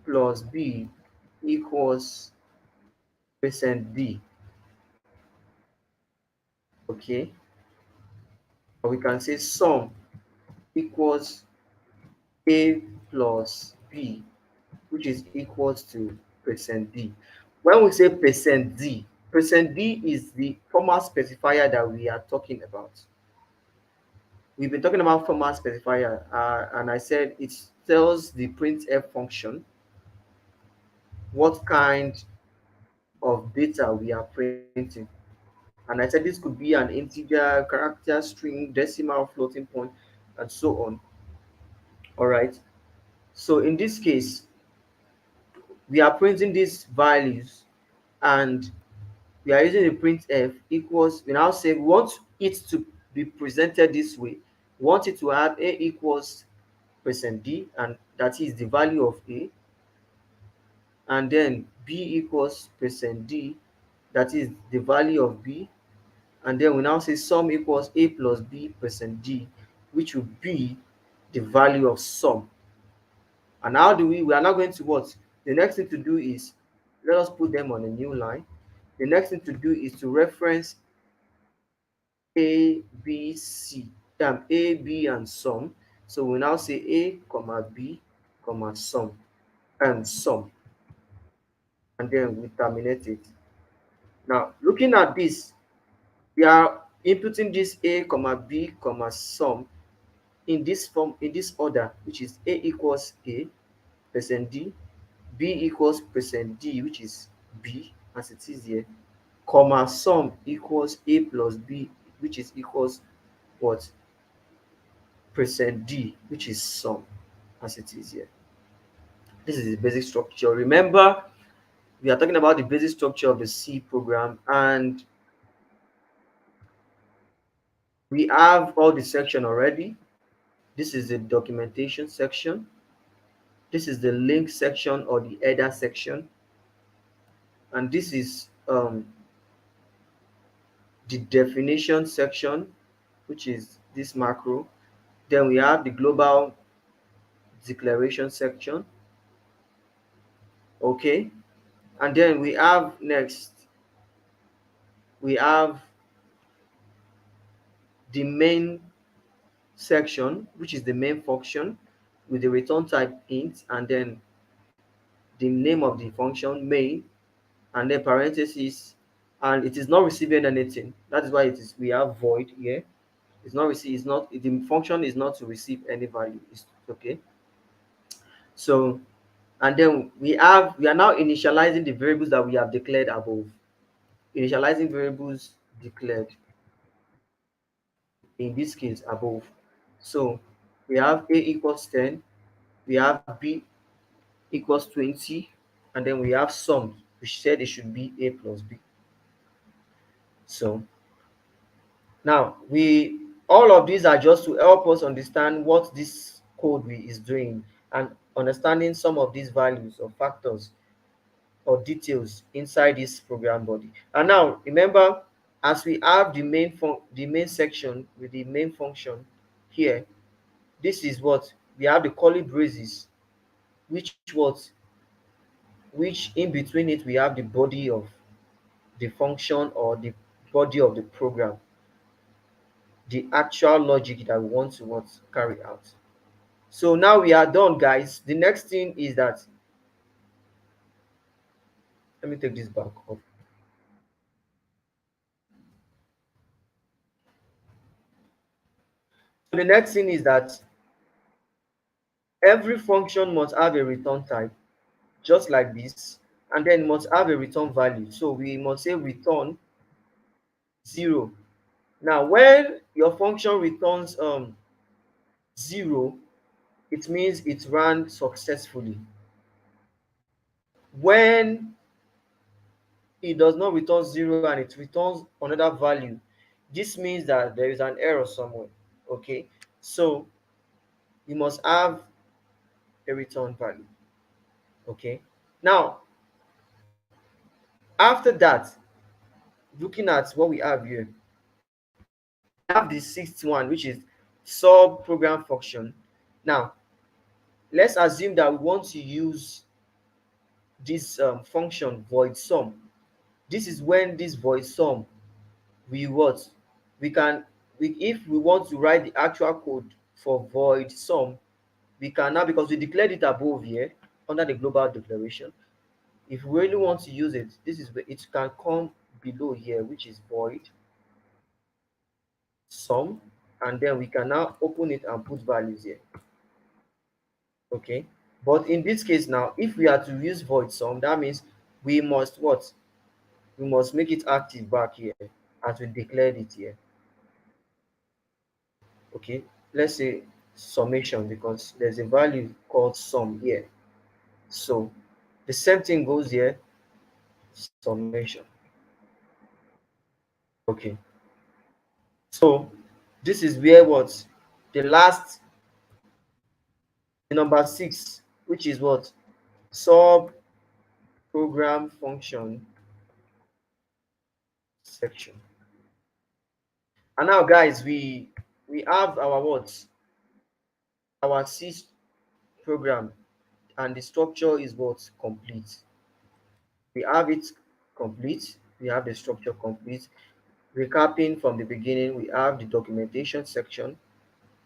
plus b equals percent %d. Okay. Or we can say sum equals a plus b, which is equals to percent %d. When we say percent %d is the format specifier that we are talking about. We've been talking about format specifier, and I said it tells the printf function what kind of data we are printing. And I said this could be an integer, character, string, decimal, floating point, and so on. All right. So in this case, we are printing these values, and we are using the printf equals. We now say we want it to be presented this way. We want it to have a equals percent %d, and that is the value of a, and then b equals percent %d, that is the value of b, and then we now say sum equals a plus b percent %d, which will be the value of sum. And how do we are now going to what? The next thing to do is, let us put them on a new line. The next thing to do is to reference a, b, c, a, b, and sum. So we now say a comma b comma sum, and sum, and then we terminate it. Now, looking at this, we are inputting this a comma b comma sum in this form, in this order, which is a equals a percent %d, b equals percent %d, which is b as it is here, comma sum equals a plus b, which is equals what? percent D, which is sum, as it is here. This is the basic structure. Remember, we are talking about the basic structure of the C program, and we have all the section already. This is the documentation section. This is the link section or the header section, and this is the definition section, which is this macro. Then we have the global declaration section. Okay, and then we have next, we have the main section, which is the main function with the return type int, and then the name of the function main, and then parentheses, and it is not receiving anything. That is why it is, we have void here. It's not receive, it's not, the function is not to receive any value. It's okay. So, and then we are now initializing the variables that we have declared above. Initializing variables declared, in this case above. So we have a equals 10, we have b equals 20, and then we have sum, which said it should be a plus b. So now we, all of these are just to help us understand what this code we is doing, and understanding some of these values or factors or details inside this program body. And now remember, as we have the main section with the main function here, this is what we have, the curly braces, which in between it we have the body of the function or the body of the program, the actual logic that we want to what carry out. So now we are done, guys. The next thing is that, let me take this back up. So the next thing is that every function must have a return type, just like this, and then must have a return value. So we must say return 0. Now when your function returns 0, it means it ran successfully. When it does not return 0 and it returns another value, this means that there is an error somewhere. Okay, so you must have a return value. Okay, now after that, looking at what we have here, we have the sixth one, which is sub program function. Now let's assume that we want to use this function void sum. This is when this void sum, we what, we can, if we want to write the actual code for void sum, we can now, because we declared it above here under the global declaration. If we really want to use it, this is where it can come below here, which is void sum, and then we can now open it and put values here. Okay, but in this case now, if we are to use void sum, that means we must what, we must make it active back here as we declared it here. Okay, let's say summation, because there's a value called sum here. So the same thing goes here, summation. Okay, so this is where what, the last, the number 6, which is what, sub program function section. And now guys, we have our what, our C program, and the structure is what, complete. We have it complete, we have the structure complete. Recapping from the beginning, we have the documentation section,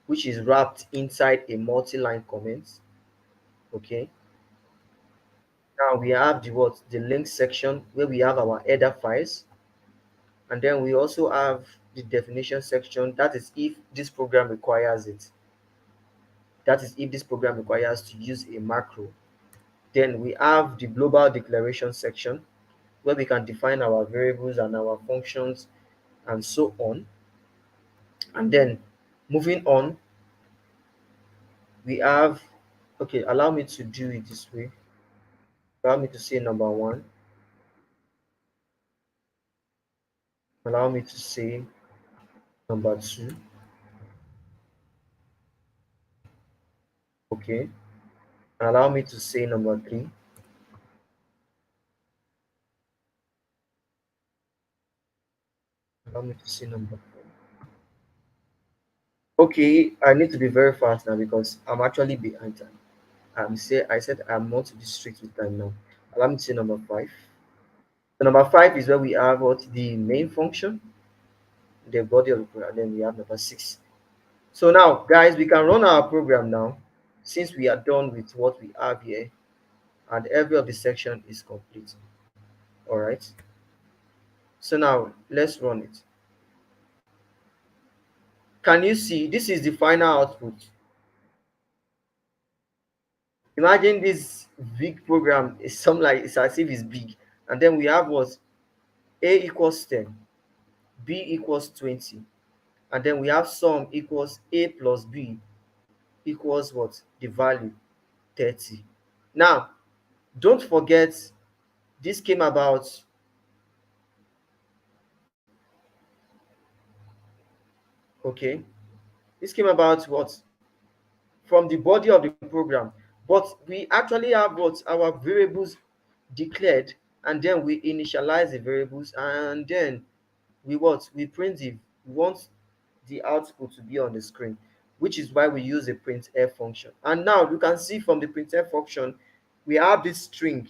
which is wrapped inside a multi-line comment. Okay, now we have the what, the link section, where we have our header files, and then we also have the definition section. That is if this program requires it, that is if this program requires to use a macro. Then we have the global declaration section, where we can define our variables and our functions and so on. And then moving on, We have, okay, allow me to do it this way. Allow me to say number one. Allow me to say number two. Okay. And allow me to say number three. Allow me to say number four. Okay, I need to be very fast now because I'm actually behind time. I said I'm not to be strict with time now. Allow me to say number five. So number five is where we have what the main function, the body of the program, and then we have number six. So now, guys, we can run our program now since we are done with what we have here and every of the section is complete. All right. So now let's run it. Can you see this is the final output? Imagine this big program is some like it's as if it's big, and then we have what a equals 10, b equals 20, and then we have sum equals a plus b equals what the value 30. Now don't forget this came about, okay, this came about what from the body of the program, but we actually have what our variables declared, and then we initialize the variables, and then we what we print the we want the output to be on the screen, which is why we use a printf function. And now you can see from the printf function we have this string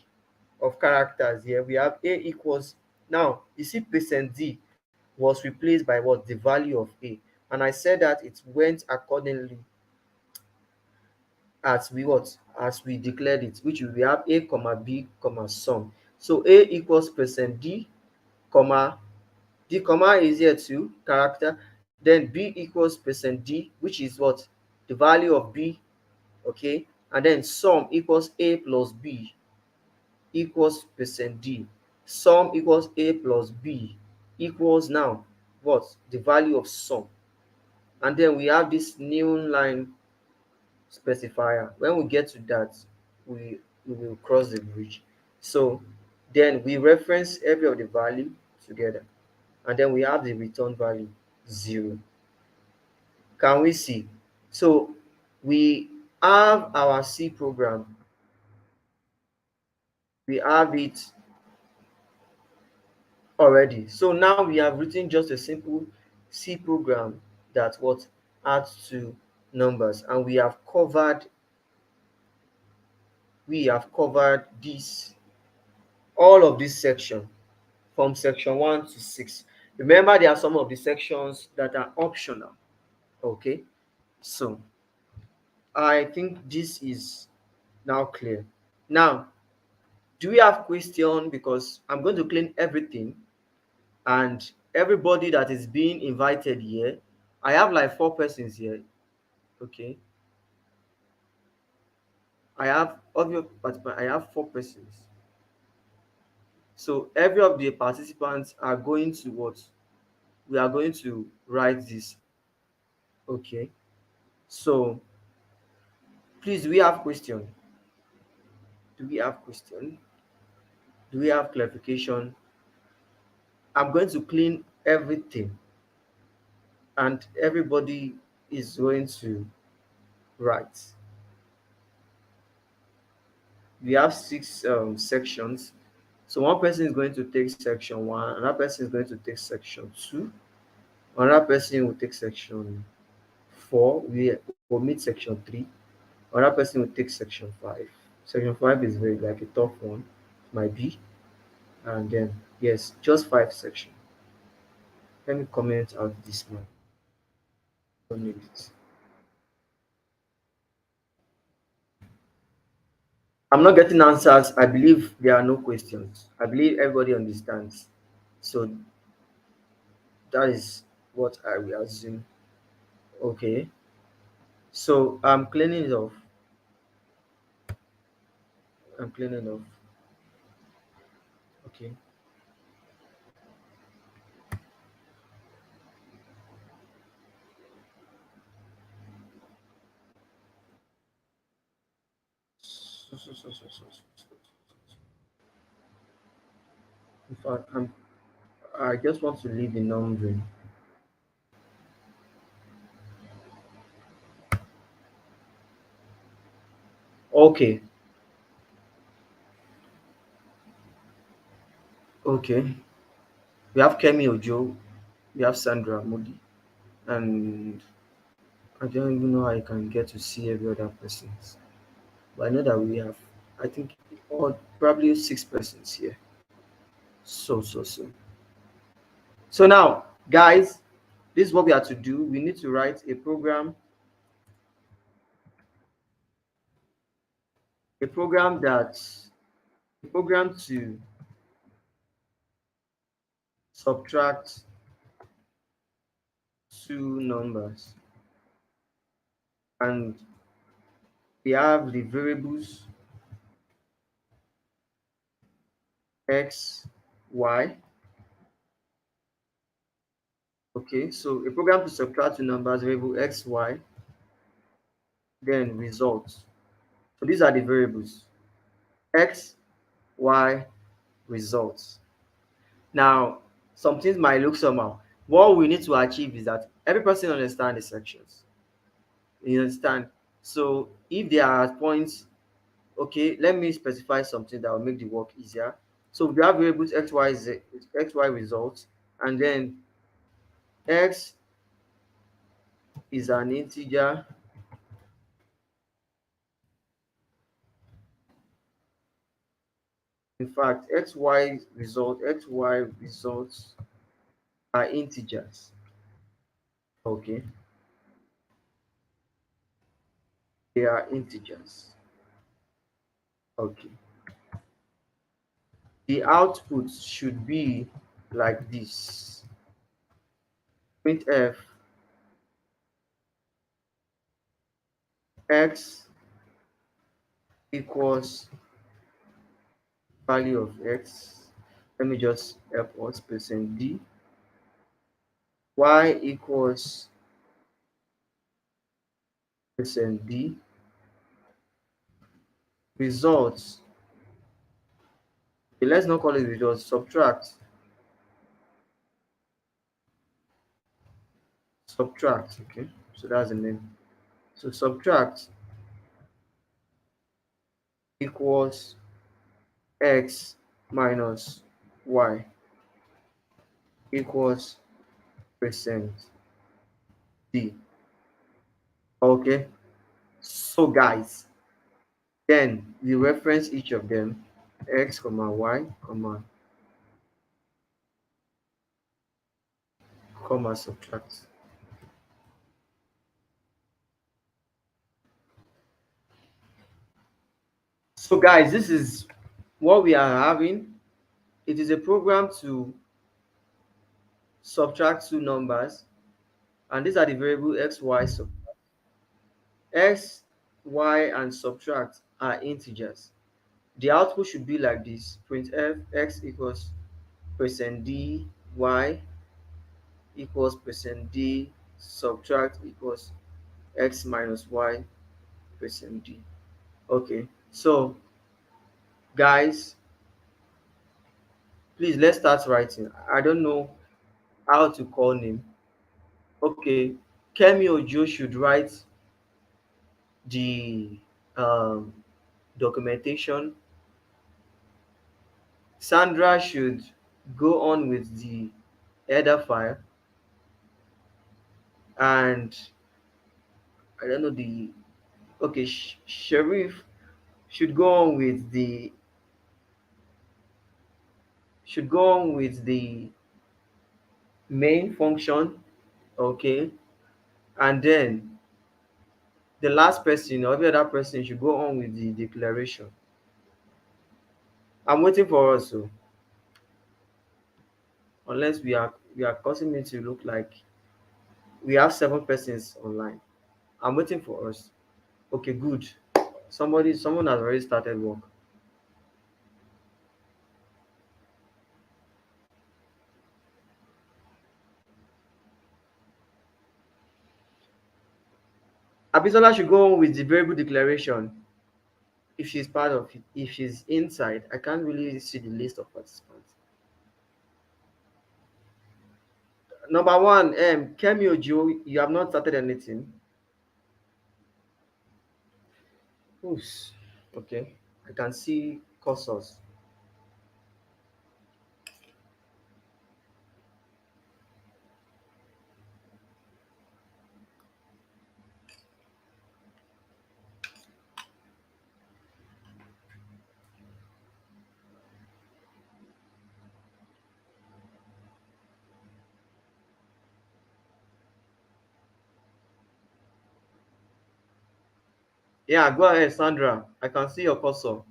of characters here. We have a equals, now you see percent d was replaced by what the value of a, and I said that it went accordingly as we what as we declared it, which we have a comma b comma sum. So a equals percent d comma, the comma is here too character, then b equals percent d, which is what the value of b, okay, and then sum equals a plus b equals percent d, sum equals a plus b equals now what the value of sum, and then we have this new line specifier. When we get to that, we will cross the bridge. So then we reference every of the value together, and then we have the return value 0. Can we see? So we have our C program, we have it already. So now we have written just a simple C program that what adds to numbers, and we have covered this all of this section from section 1 to 6. Remember, there are some of the sections that are optional. Okay, so I think this is now clear. Now, do we have question? Because I'm going to clean everything, and everybody that is being invited here, I have like 4 persons here. Okay, I have of your participant, I have 4 persons. So every of the participants are going to what? We are going to write this. Okay, so please, do we have question? Do we have question? Do we have clarification? I'm going to clean everything, and everybody is going to write. We have 6 sections. So one person is going to take section 1, another person is going to take section 2, another person will take section 4, we omit section 3, another person will take section 5. Section 5 is very like a tough one, might be, and then yes, just 5 sections. Let me comment out this one. Don't need it. I'm not getting answers. I believe there are no questions. I believe everybody understands. So that is what I will assume. Okay. So I'm cleaning it off. I'm cleaning off. Okay. In fact, I just want to leave the numbering. Okay, okay. We have Kemi Ojo, we have Sandra Modi, and I don't even know how I can get to see every other persons. But I know that we have, I think, or probably six persons here. So. So now, guys, this is what we have to do. We need to write a program that a program to subtract two numbers, and we have the variables x, y. Okay, so a program to subtract two numbers, variable x, y, then results. So these are the variables x, y, results. Now, some things might look somehow. What we need to achieve is that every person understand the sections. You understand? So if there are points, okay, let me specify something that will make the work easier. So we have variables x, y, z, x, y results, and then x is an integer. In fact, x, y results are integers. Okay, they are integers. Okay. The output should be like this. Printf x equals value of x. Let me just help us percent d. Y equals percent d. Results. Okay, let's not call it results. Subtract. Subtract. Okay. So that's the name. So subtract equals x minus y equals percent d. Okay. So guys, then we reference each of them, x comma y comma subtract. So guys, this is what we are having. It is a program to subtract two numbers, and these are the variable x, y. So x, y, and subtract are integers. The output should be like this: printf x equals percent d, y equals percent d, subtract equals x minus y percent d. Okay, so guys, please let's start writing. I don't know how to call name. Okay, Kemi Ojo should write the um, documentation. Sandra should go on with the header file, and I don't know the okay. Sharif should go on with the main function. Okay, and then the last person or every other person should go on with the declaration. I'm waiting for us, so unless we are causing me to look like we have seven persons online. I'm waiting for us. Okay, good. Someone has already started work. Abisola should go on with the variable declaration. if she's part of it. If she's inside, I can't really see the list of participants. Number one, Kemi Ojo, you have not started anything. Oops. Okay, I can see cursors. Yeah, go ahead, Sandra. I can see your cursor.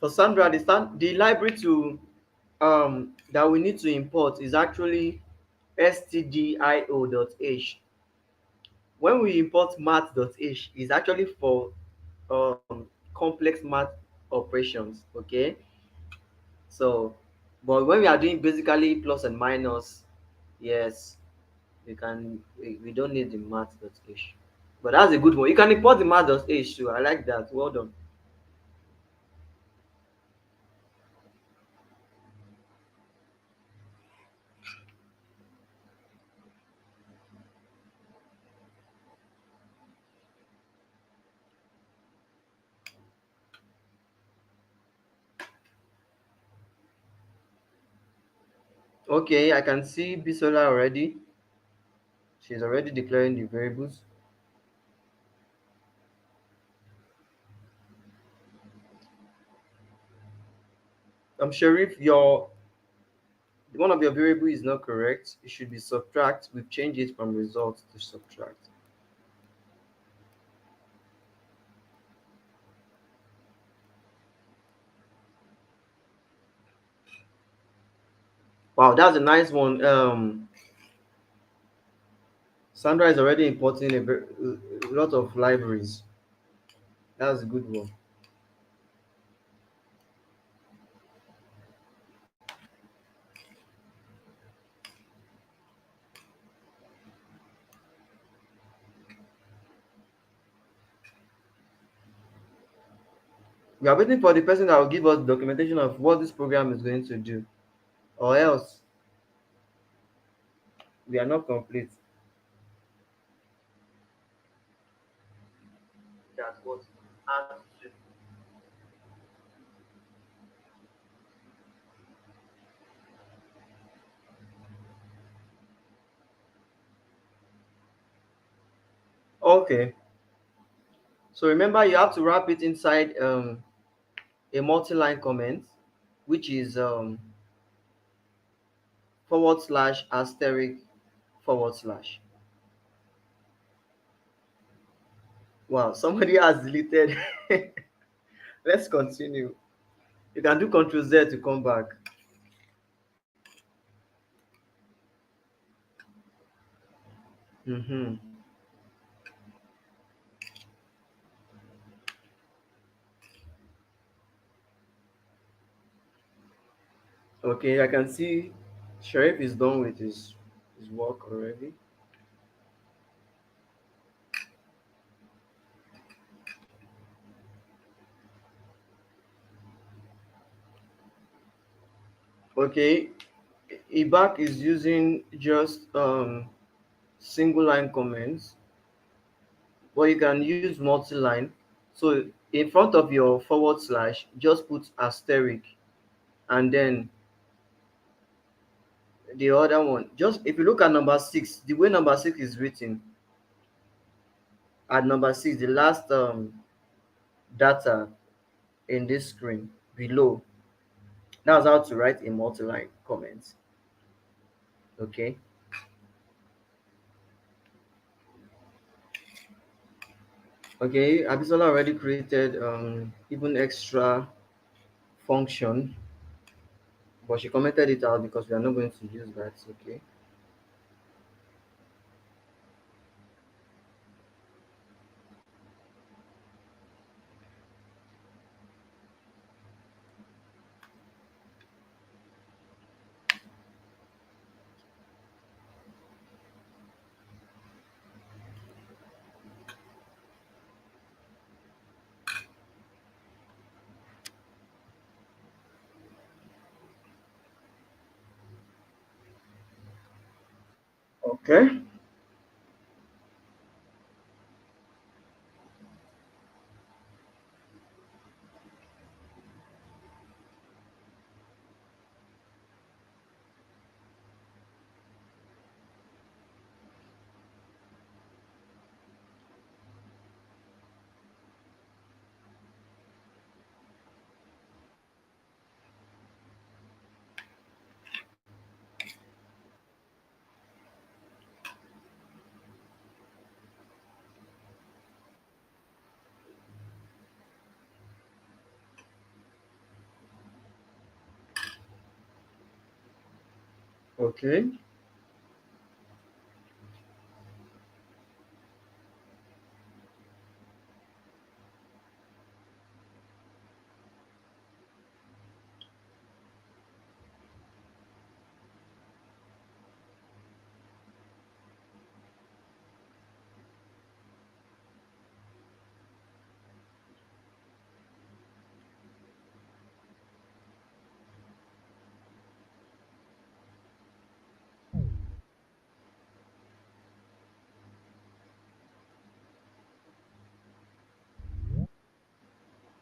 For Sandra, the library to that we need to import is actually stdio.h. When we import math.h, is actually for complex math operations. Okay, so but when we are doing basically plus and minus, yes, we don't need the math.h. But that's a good one. You can import the math.h too. I like that. Well done. Okay, I can see Bisola already. She's already declaring the variables. Sharif, your one of your variable is not correct. It should be subtract. We've changed it from result to subtract. Wow, that's a nice one. Sandra is already importing a lot of libraries. That's a good one. We are waiting for the person that will give us documentation of what this program is going to do, or else we are not complete. That's what. Okay. So remember, you have to wrap it inside a multi-line comment, which is forward slash asterisk forward slash. Wow, somebody has deleted. Let's continue. You can do Control Z to come back. Mm-hmm. Okay, I can see Sheriff is done with his work already. Okay, Ibak is using just single line comments, but you can use multi-line. So in front of your forward slash, just put asterisk, and then the other one. Just if you look at number six, the way number six is written, at number six, the last data in this screen below, that's how to write a multi-line comment. Okay. Okay, Abisola already created even extra function, but she commented it out because we are not going to use that. Okay. Okay. Okay.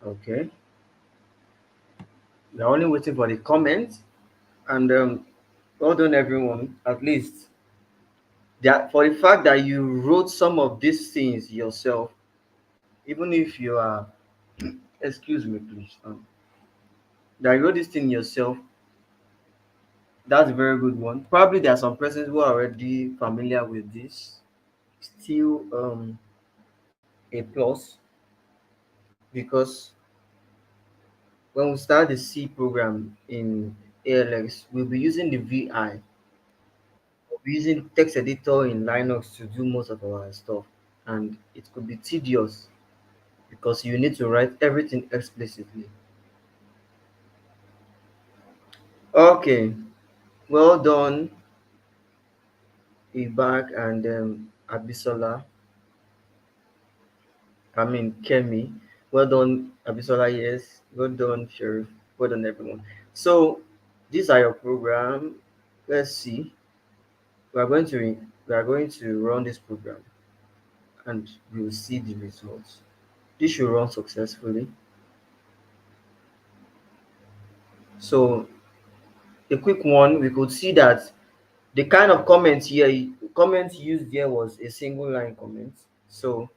Okay. We're only waiting for the comments. And well done, everyone. At least that for the fact that you wrote some of these things yourself, even if you are, excuse me, please, that you wrote this thing yourself, that's a very good one. Probably there are some persons who are already familiar with this. Still, a plus because when we start the C program in ALX, we'll be using the VI. We'll be using text editor in Linux to do most of our stuff, and it could be tedious because you need to write everything explicitly. Okay, well done, Ibak and Abisola. I mean, Kemi. Well done, Abisola. Yes, well done, Sheriff. Well done, everyone. So, these are your program. Let's see. We are going to run this program, and we will see the results. This should run successfully. So, a quick one, we could see that the kind of comment used here was a single line comment. So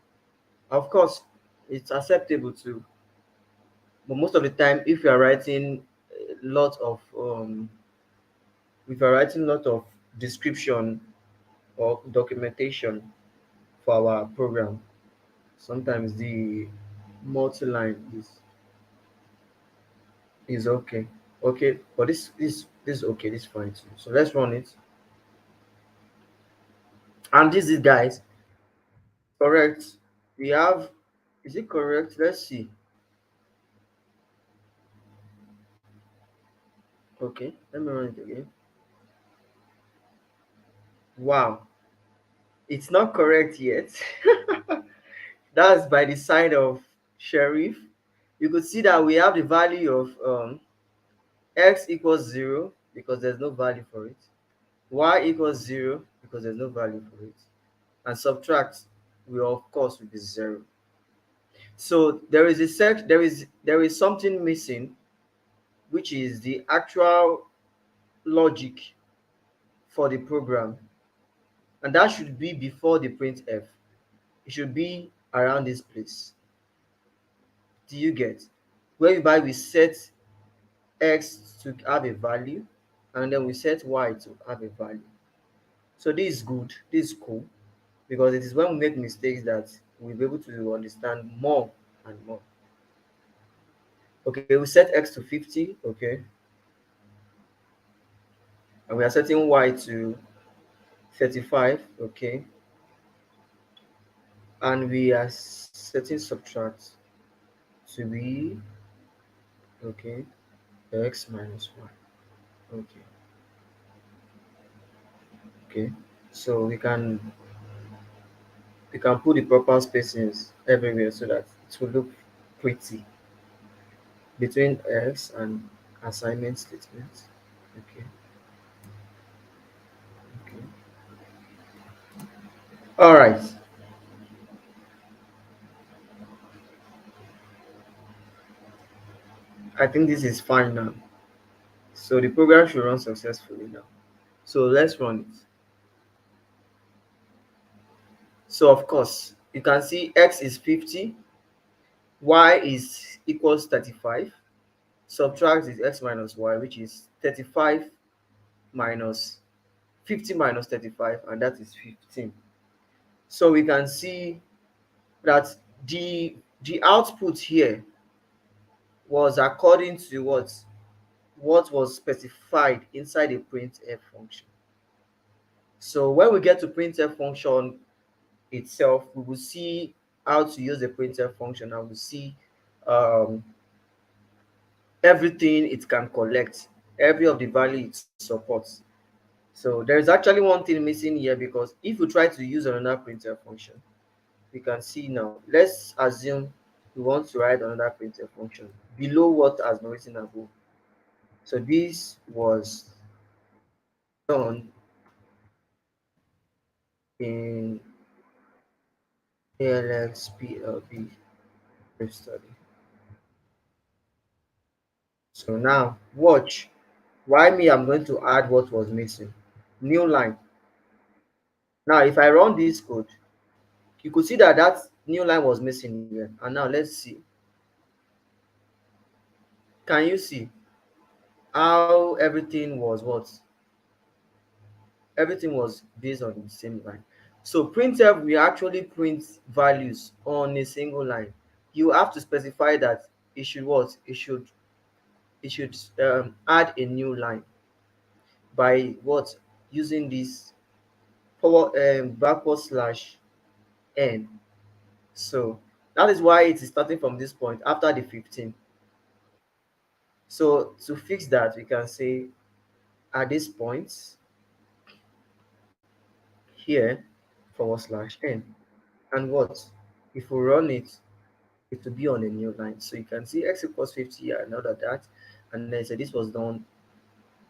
of course it's acceptable too, but most of the time if you are writing a lot of if you are writing a lot of description or documentation for our program, sometimes the multi-line is okay. Okay, but this is okay, this is fine too. So let's run it. And this is, guys, correct. We have, is it correct? Let's see. Okay, let me run it again. Wow, it's not correct yet. That's by the side of Sheriff. You could see that we have the value of x equals 0 because there's no value for it, y equals 0 because there's no value for it, and subtract will of course will be 0. So there is something missing, which is the actual logic for the program, and that should be before the printf. It should be around this place. Do you get? Whereby we set x to have a value and then we set y to have a value. So this is good, this is cool, because it is when we make mistakes that we'll be able to understand more and more. Okay, we set x to 50, okay, and we are setting y to 35, okay, and we are setting subtract to be, okay, x minus y, okay, okay. So we can put the proper spacings everywhere so that it will look pretty between else and assignment statements. Okay, okay. All right, I think this is fine now. So the program should run successfully now. So let's run it. So of course, you can see x is 50, y is equals 35. Subtract is x minus y, which is 35 minus 50 minus 35, and that is 15. So we can see that the output here was according to what was specified inside the printf function. So when we get to printf function itself, we will see how to use the printf function, and we'll see um, everything it can collect, every of the value it supports. So there is actually one thing missing here, because if we try to use another printf function, we can see now. Let's assume we want to write another printf function below what has been written above. So this was done in ALXPLB case study. So now watch. Why me? I'm going to add what was missing. New line. Now if I run this code, you could see that that new line was missing here. And now let's see. Can you see how everything was what? Everything was based on the same line. So printf will actually print values on a single line. You have to specify that it should what? It should add a new line by what? Using this backward slash n. So that is why it is starting from this point after the 15. So to fix that, we can say at this point here forward slash n. And what? If we run it, it will be on a new line. So you can see x equals 50 here and all of that. And then so this was done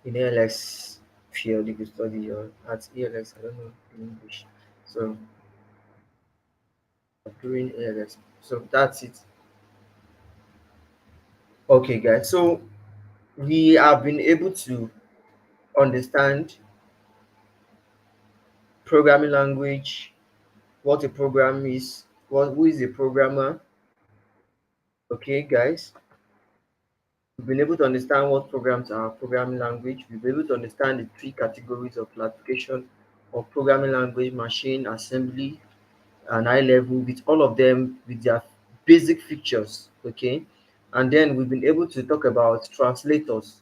in ALX field. You could study or at ALX, I don't know in English. So during ALX. So that's it. Okay, guys. So we have been able to understand programming language, what a program is, who is a programmer. Okay, guys. We've been able to understand what programs are programming language. We've been able to understand the three categories of classification of programming language: machine, assembly, and high level, with all of them with their basic features. Okay. And then we've been able to talk about translators,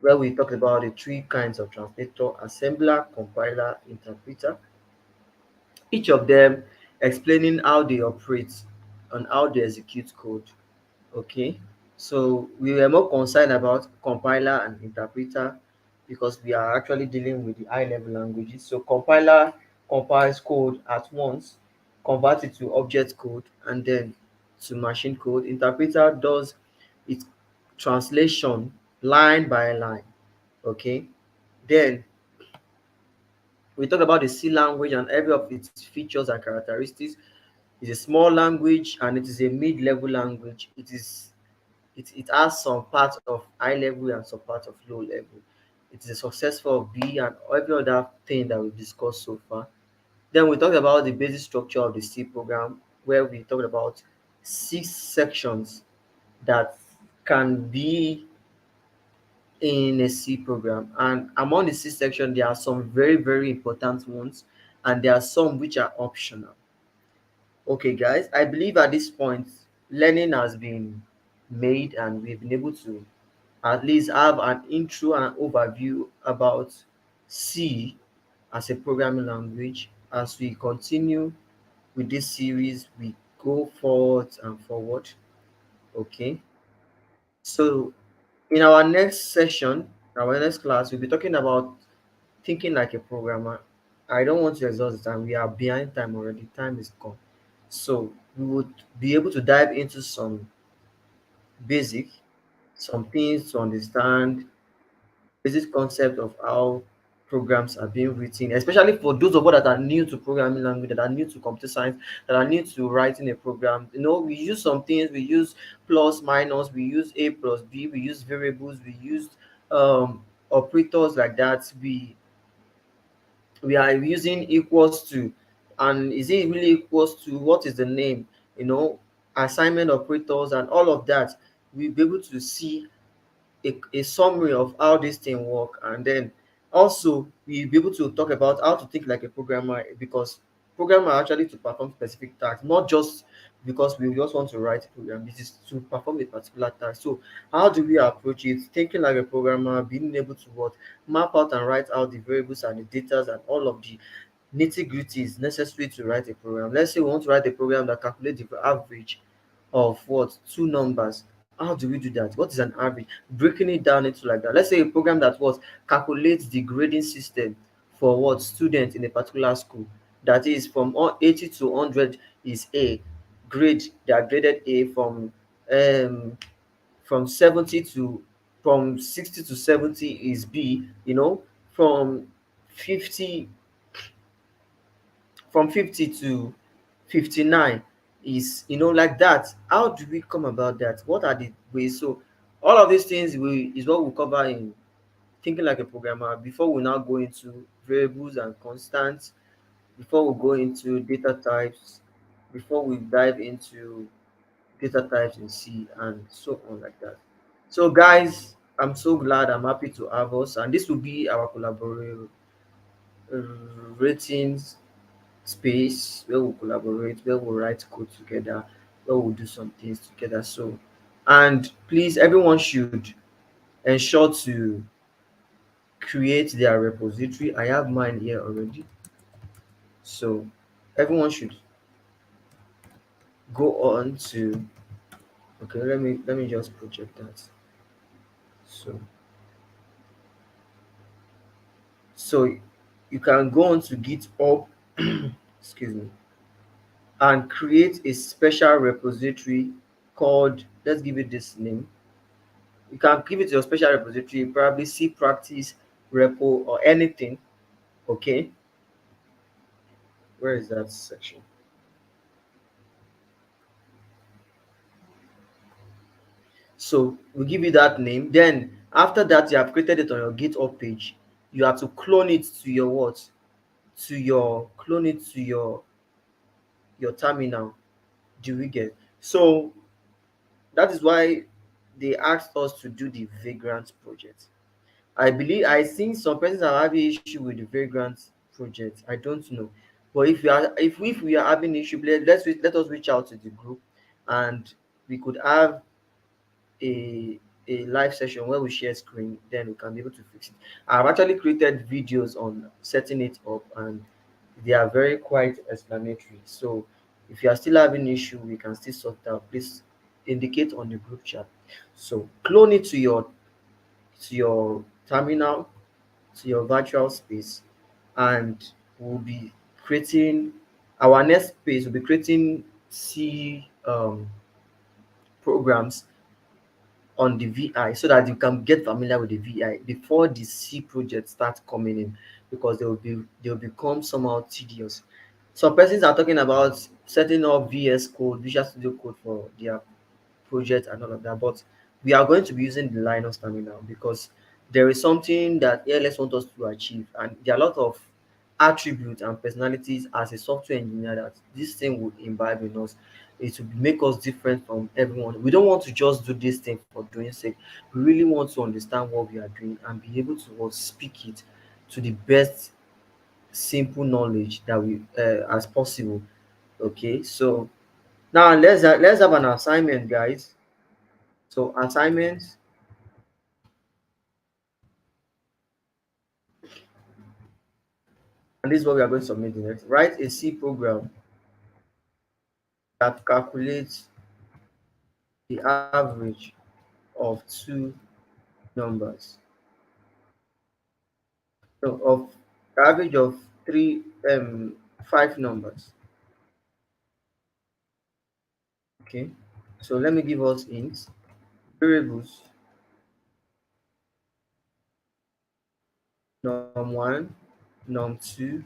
where we talked about the three kinds of translator: assembler, compiler, interpreter, each of them explaining how they operate and how they execute code. Okay, so we were more concerned about compiler and interpreter because we are actually dealing with the high level languages. So compiler compiles code at once, converts it to object code, and then to machine code. Interpreter does its translation line by line. Okay, then we talk about the C language and every of its features and characteristics. It's a small language and it is a mid-level language. It has some parts of high level and some parts of low level. It is a successful of B and every other thing that we've discussed so far. Then we talked about the basic structure of the C program, where we talked about 6 sections that can be in a C program. And among the C section, there are some very, very important ones, and there are some which are optional. Okay, guys, I believe at this point, learning has been made, and we've been able to at least have an intro and overview about C as a programming language. As we continue with this series, we go forward and forward. Okay, so in our next session, our next class, we'll be talking about thinking like a programmer. I don't want to exhaust the time. We are behind time already. Time is gone. So we would be able to dive into some basic, some things to understand, basic concept of how programs are being written, especially for those of us that are new to programming language, that are new to computer science, that are new to writing a program. We use some things, we use plus, minus, we use a plus b, we use variables, we use um, operators like that. We are using equals to, and is it really equals to, what is the name, you know, assignment operators and all of that. We'll be able to see a summary of how this thing work, and then also we'll be able to talk about how to think like a programmer, because programmer are actually to perform specific tasks, not just because we just want to write a program. This is to perform a particular task. So how do we approach it? Thinking like a programmer, being able to what, map out and write out the variables and the data and all of the nitty-gritties necessary to write a program. Let's say we want to write a program that calculates the average of what, two numbers. How do we do that? What is an average? Breaking it down into like that. Let's say a program that what calculates the grading system for what students in a particular school. That is from 80 to 100 is A grade. They are graded A um from 70 to from 60 to 70 is B. From 50 from 50 to 59 is, like that. How do we come about that? What are the ways? So all of these things is what we'll cover in thinking like a programmer, before we now go into variables and constants, before we go into data types, before we dive into data types in C, and so on like that. So guys, I'm so glad, I'm happy to have us, and this will be our collaborating space where we collaborate, where we write code together, where we do some things together. So, and please, everyone should ensure to create their repository. I have mine here already. So, everyone should go on to. Okay, let me just project that. So, so you can go on to GitHub, excuse me, and create a special repository called. Let's give it this name. You can give it to your special repository, probably C practice repo or anything. Okay, where is that section? So we give you that name. Then after that, you have created it on your GitHub page. You have to clone it to your what? To your clone it to your terminal. Do we get? So that is why they asked us to do the Vagrant project. I think some persons are having issue with the Vagrant project. I don't know, but if we are having issue, let us reach out to the group, and we could have a live session where we share screen. Then we can be able to fix it. I've actually created videos on setting it up, and they are very quite explanatory. So if you are still having issue, we can still sort out. Please indicate on the group chat. So clone it to your terminal, to your virtual space, and we'll be creating our next phase. We'll be creating C programs on the VI, so that you can get familiar with the VI before the C project starts coming in, because they will become somehow tedious. Some persons are talking about setting up VS Code, Visual Studio Code for their project and all of that, but we are going to be using the Linux terminal, because there is something that ALS want us to achieve, and there are a lot of attributes and personalities as a software engineer that this thing would imbibe in us. It will make us different from everyone. We don't want to just do this thing for doing sake. We really want to understand what we are doing and be able to speak it to the best simple knowledge that we as possible. Okay, so now let's have an assignment, guys. So assignments, and this is what we are going to submit next. Write a C program that calculates the average of two numbers. No, of the average of three five numbers. Okay. So let me give us hints. Variables Num 1, num 2,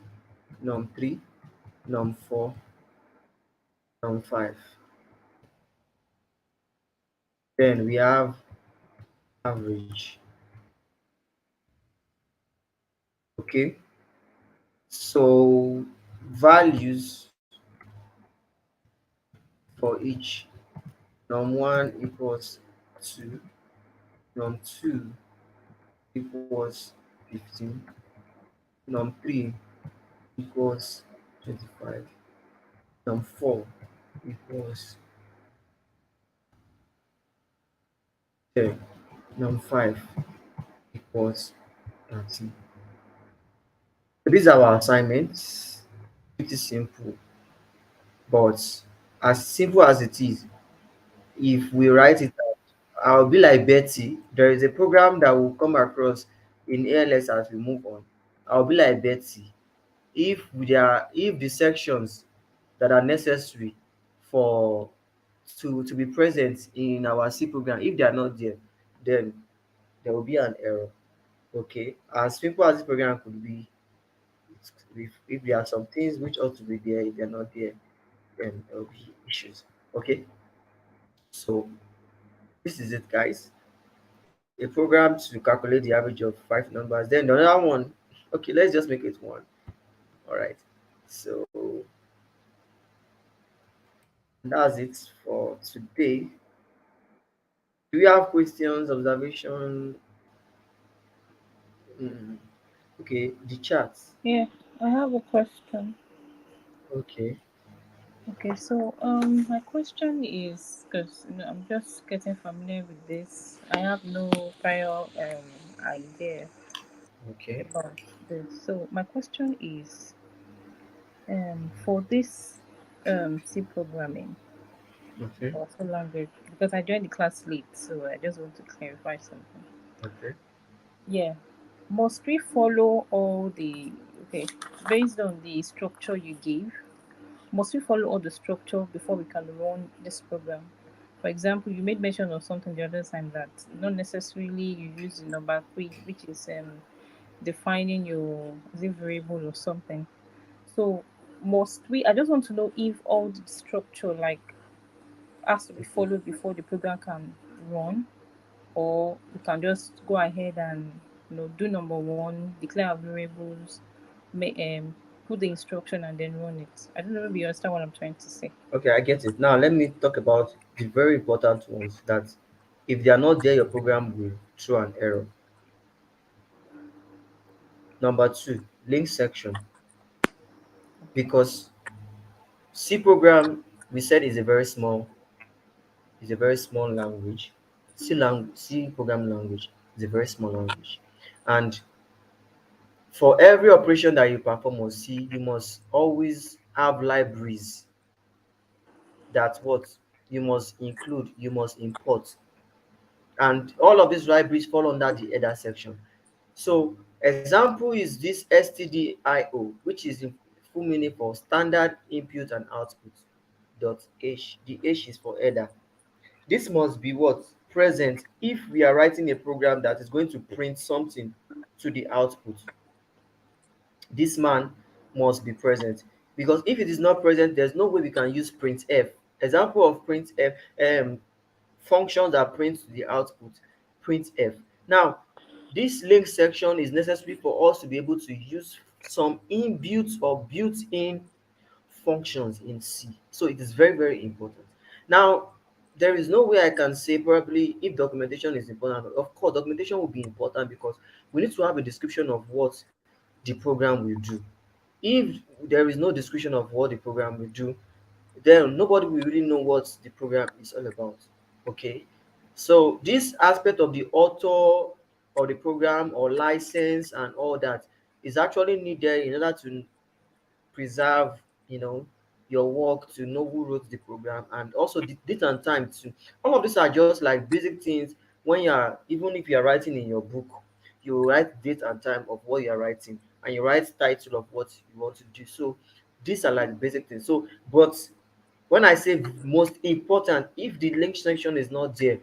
num 3, num 4, num 5. Then we have average. Okay. So values for each. Num 1 equals 2, num 2 equals 15, num 3 equals 25, num 4 equals 10, num 5 equals 13. So these are our assignments. Pretty simple, but as simple as it is, if we write it out, I'll be like Betty. There is a program that will come across in ALS as we move on. I'll be like Betty. If the sections that are necessary for to be present in our C program, if they are not there, then there will be an error. Okay, as simple as the program could be, if there are some things which ought to be there, if they're not there, then there will be issues. Okay, so this is it, guys. A program to calculate the average of five numbers. Then the other one, okay, let's just make it one. All right. So that's it for today. Do you have questions, observation? Mm, okay, the chat. Yeah, I have a question. Okay, Okay, so my question is because I'm just getting familiar with this. I have no prior idea okay, about this. So my question is for this C programming okay, or C language because I joined the class late, so I just want to clarify something. okay. Yeah, must we follow all the okay based on the structure you give? Must we follow all the structure before we can run this program? For example, you made mention of something the other time that not necessarily you use the number three, which is defining your is it variable or something. So must we? I just want to know if all the structure like has to be followed before the program can run, or we can just go ahead and do number one, declare our variables, make put the instruction and then run it. I don't know if you understand what I'm trying to say. Okay, I get it. Now let me talk about the very important ones that if they are not there, your program will throw an error. Number two, link section. Because C program we said is a very small language. C program language is a very small language. And for every operation that you perform on C, you must always have libraries that what you must include, you must import. And all of these libraries fall under the header section. So example is this stdio, which is the full meaning for standard input and output dot h. The h is for header. This must be what present if we are writing a program that is going to print something to the output. This man must be present, because if it is not present, there's no way we can use printf. Example of printf, functions that print to the output, printf. Now this link section is necessary for us to be able to use some inbuilt or built-in functions in C. So it is very, very important. Now, there is no way I can say probably if documentation is important. Of course, documentation will be important because we need to have a description of what the program will do. If there is no description of what the program will do, then nobody will really know what the program is all about. Okay. So this aspect of the author or the program or license and all that is actually needed in order to preserve, you know, your work, to know who wrote the program, and also the date and time too. All of these are just like basic things. When you are, even if you are writing in your book, you write date and time of what you are writing, and you write title of what you want to do. So these are like basic things. So but when I say most important, if the link section is not there,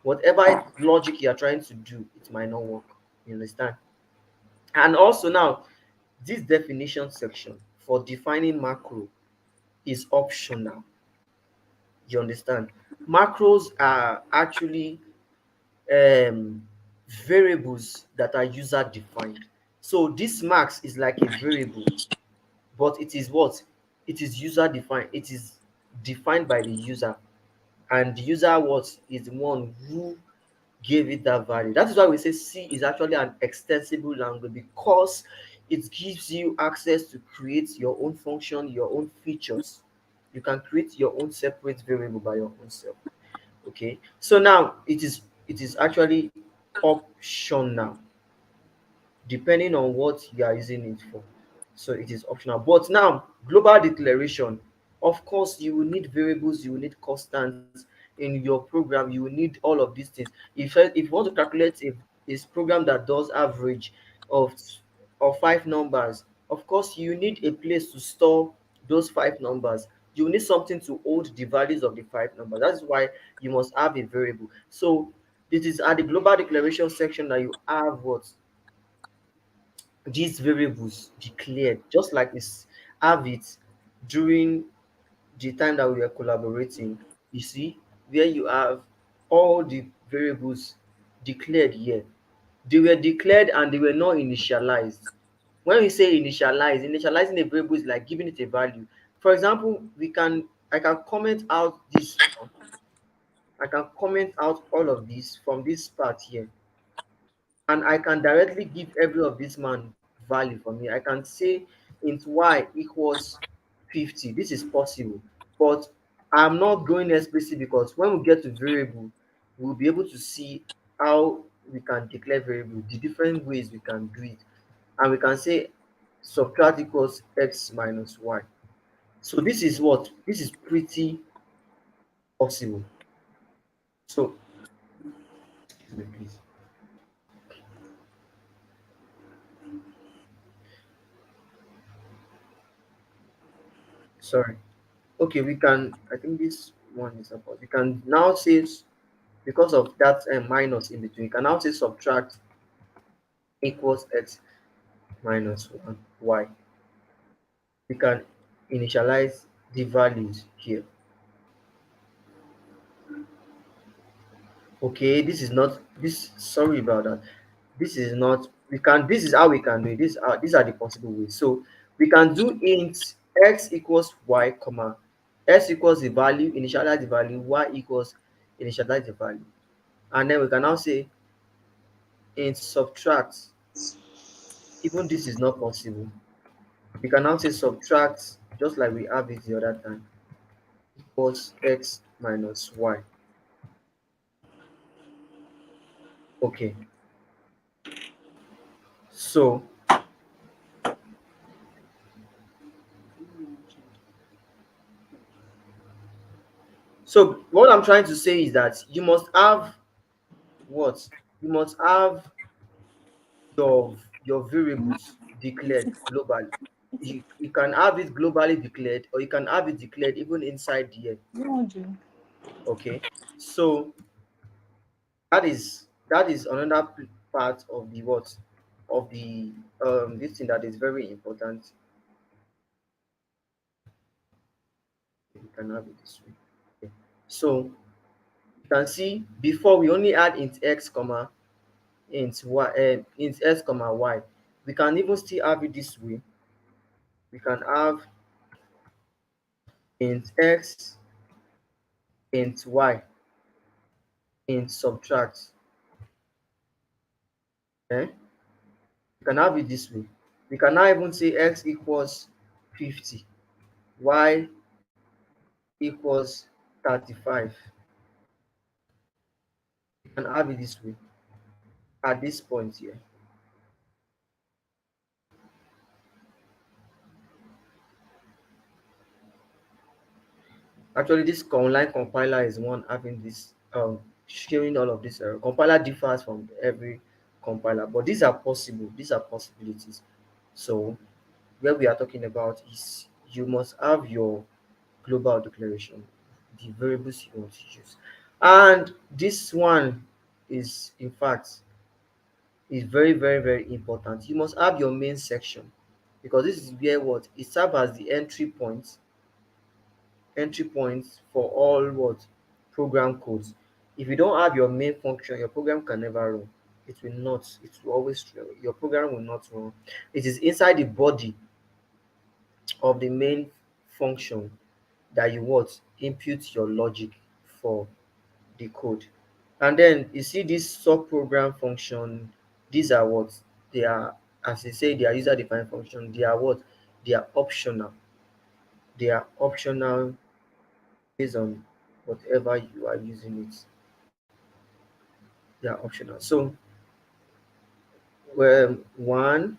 whatever logic you are trying to do, it might not work. You understand? And also now, this definition section for defining macro is optional. You understand? Macros are actually um, variables that are user defined. So this max is like a variable, but it is what? It is user defined. It is defined by the user, and the user what is the one who gave it that value. That is why we say C is actually an extensible language, because it gives you access to create your own function, your own features. You can create your own separate variable by your own self. Okay, so now it is actually optional depending on what you are using it for. So it is optional. But now, global declaration, of course, you will need variables, you will need constants in your program, you will need all of these things. If you want to calculate a program that does average of of five numbers, of course, you need a place to store those five numbers. You need something to hold the values of the five numbers. That's why you must have a variable. So this is at the global declaration section that you have what these variables declared, just like we have it during the time that we were collaborating. You see, where you have all the variables declared here. They were declared and they were not initialized. When we say initialize, initializing a variable is like giving it a value. For example, I can comment out this now. I can comment out all of this from this part here, and I can directly give every of this man value for me. I can say int y equals 50. This is possible, but I'm not going explicit because when we get to variable, we'll be able to see how we can declare variable, the different ways we can do it. And we can say subtract equals x minus y. So this is what? This is pretty possible. So, excuse me, please. Sorry. Okay, we can, I think this one is about, we can now say, because of that minus in between, we can now say subtract equals x minus 1 y. We can initialize the values here. Okay, this is not, this, sorry about that. This is not, we can, this is how we can do it. These are the possible ways. So we can do int x equals y, comma, x equals the value, initialize the value, y equals initialize the value. And then we can now say int subtract. Even this is not possible. We can now say subtract, just like we have it the other time, equals x minus y. Okay, so what I'm trying to say is that you must have what? You must have your variables declared globally. You can have it globally declared, or you can have it declared even inside here. No, Jim. Okay, so that is another part of the what, of the this thing that is very important. We can have it this way. Okay. So you can see before we only add int x comma int y, int s comma y. We can even still have it this way. We can have int x int y int subtract. Eh? We can have it this way. We can now even say x equals 50, y equals 35. We can have it this way at this point here. Actually, this online compiler is one having this showing all of this error. Compiler differs from every compiler, but these are possible. These are possibilities. So where we are talking about is you must have your global declaration, the variables you want to use, and this one is in fact is very, very, very important. You must have your main section, because this is where what it serves as the entry points for all what program codes. If you don't have your main function, your program can never run. It will not. It will always your program will not run. It is inside the body of the main function that you what input your logic for the code. And then you see this sub-program function. These are what they are. As they say, they are user-defined function. They are what they are optional. They are optional based on whatever you are using it. They are optional. So, one,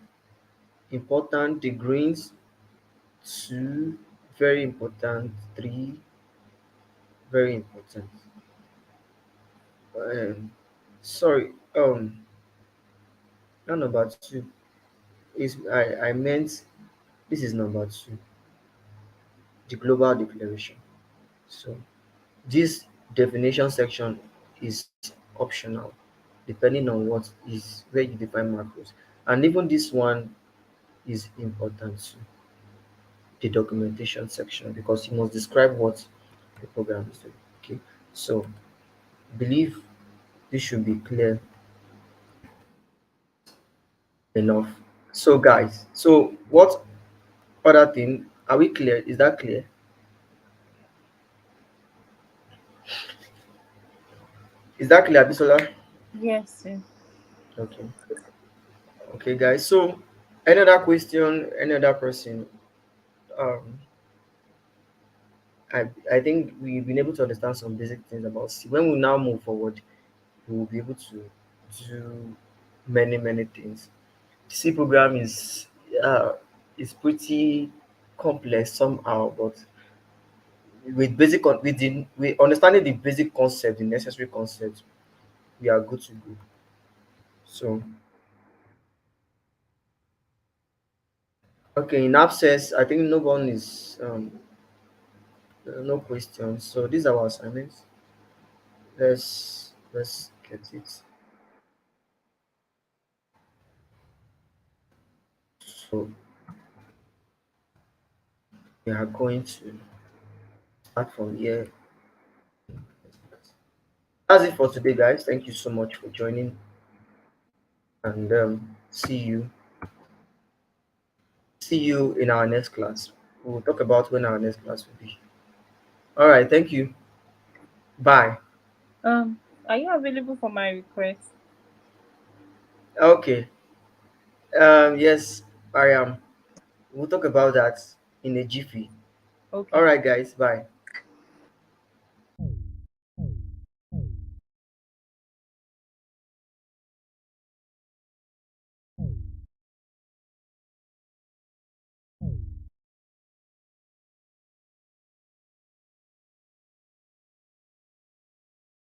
important, the greens. Two, very important. Three, very important. Um, sorry. Not number two. Is I meant this is number two, the global declaration. So this definition section is optional depending on what is where you define macros. And even this one is important too, the documentation section, because you must describe what the program is doing. Okay. So believe this should be clear enough. So guys, so what other thing are we clear? Is that clear? Is that clear, Bisola? Yes, yes. Okay. Okay, guys. So any other question, any other person? Um, I think we've been able to understand some basic things about C. When we now move forward, we will be able to do many things. C program is pretty complex somehow, but with understanding the basic concept, the necessary concept, we are good to go. So okay, in absence, I think no one is no questions. So these are our assignments. Let's get it. So we are going to start from here. That's it for today, guys. Thank you so much for joining, and see you in our next class. We'll talk about when our next class will be. All right. Thank you. Bye. Um, are you available for my request? Okay. Yes, I am. We'll talk about that in a jiffy. All Okay. right, guys. Bye.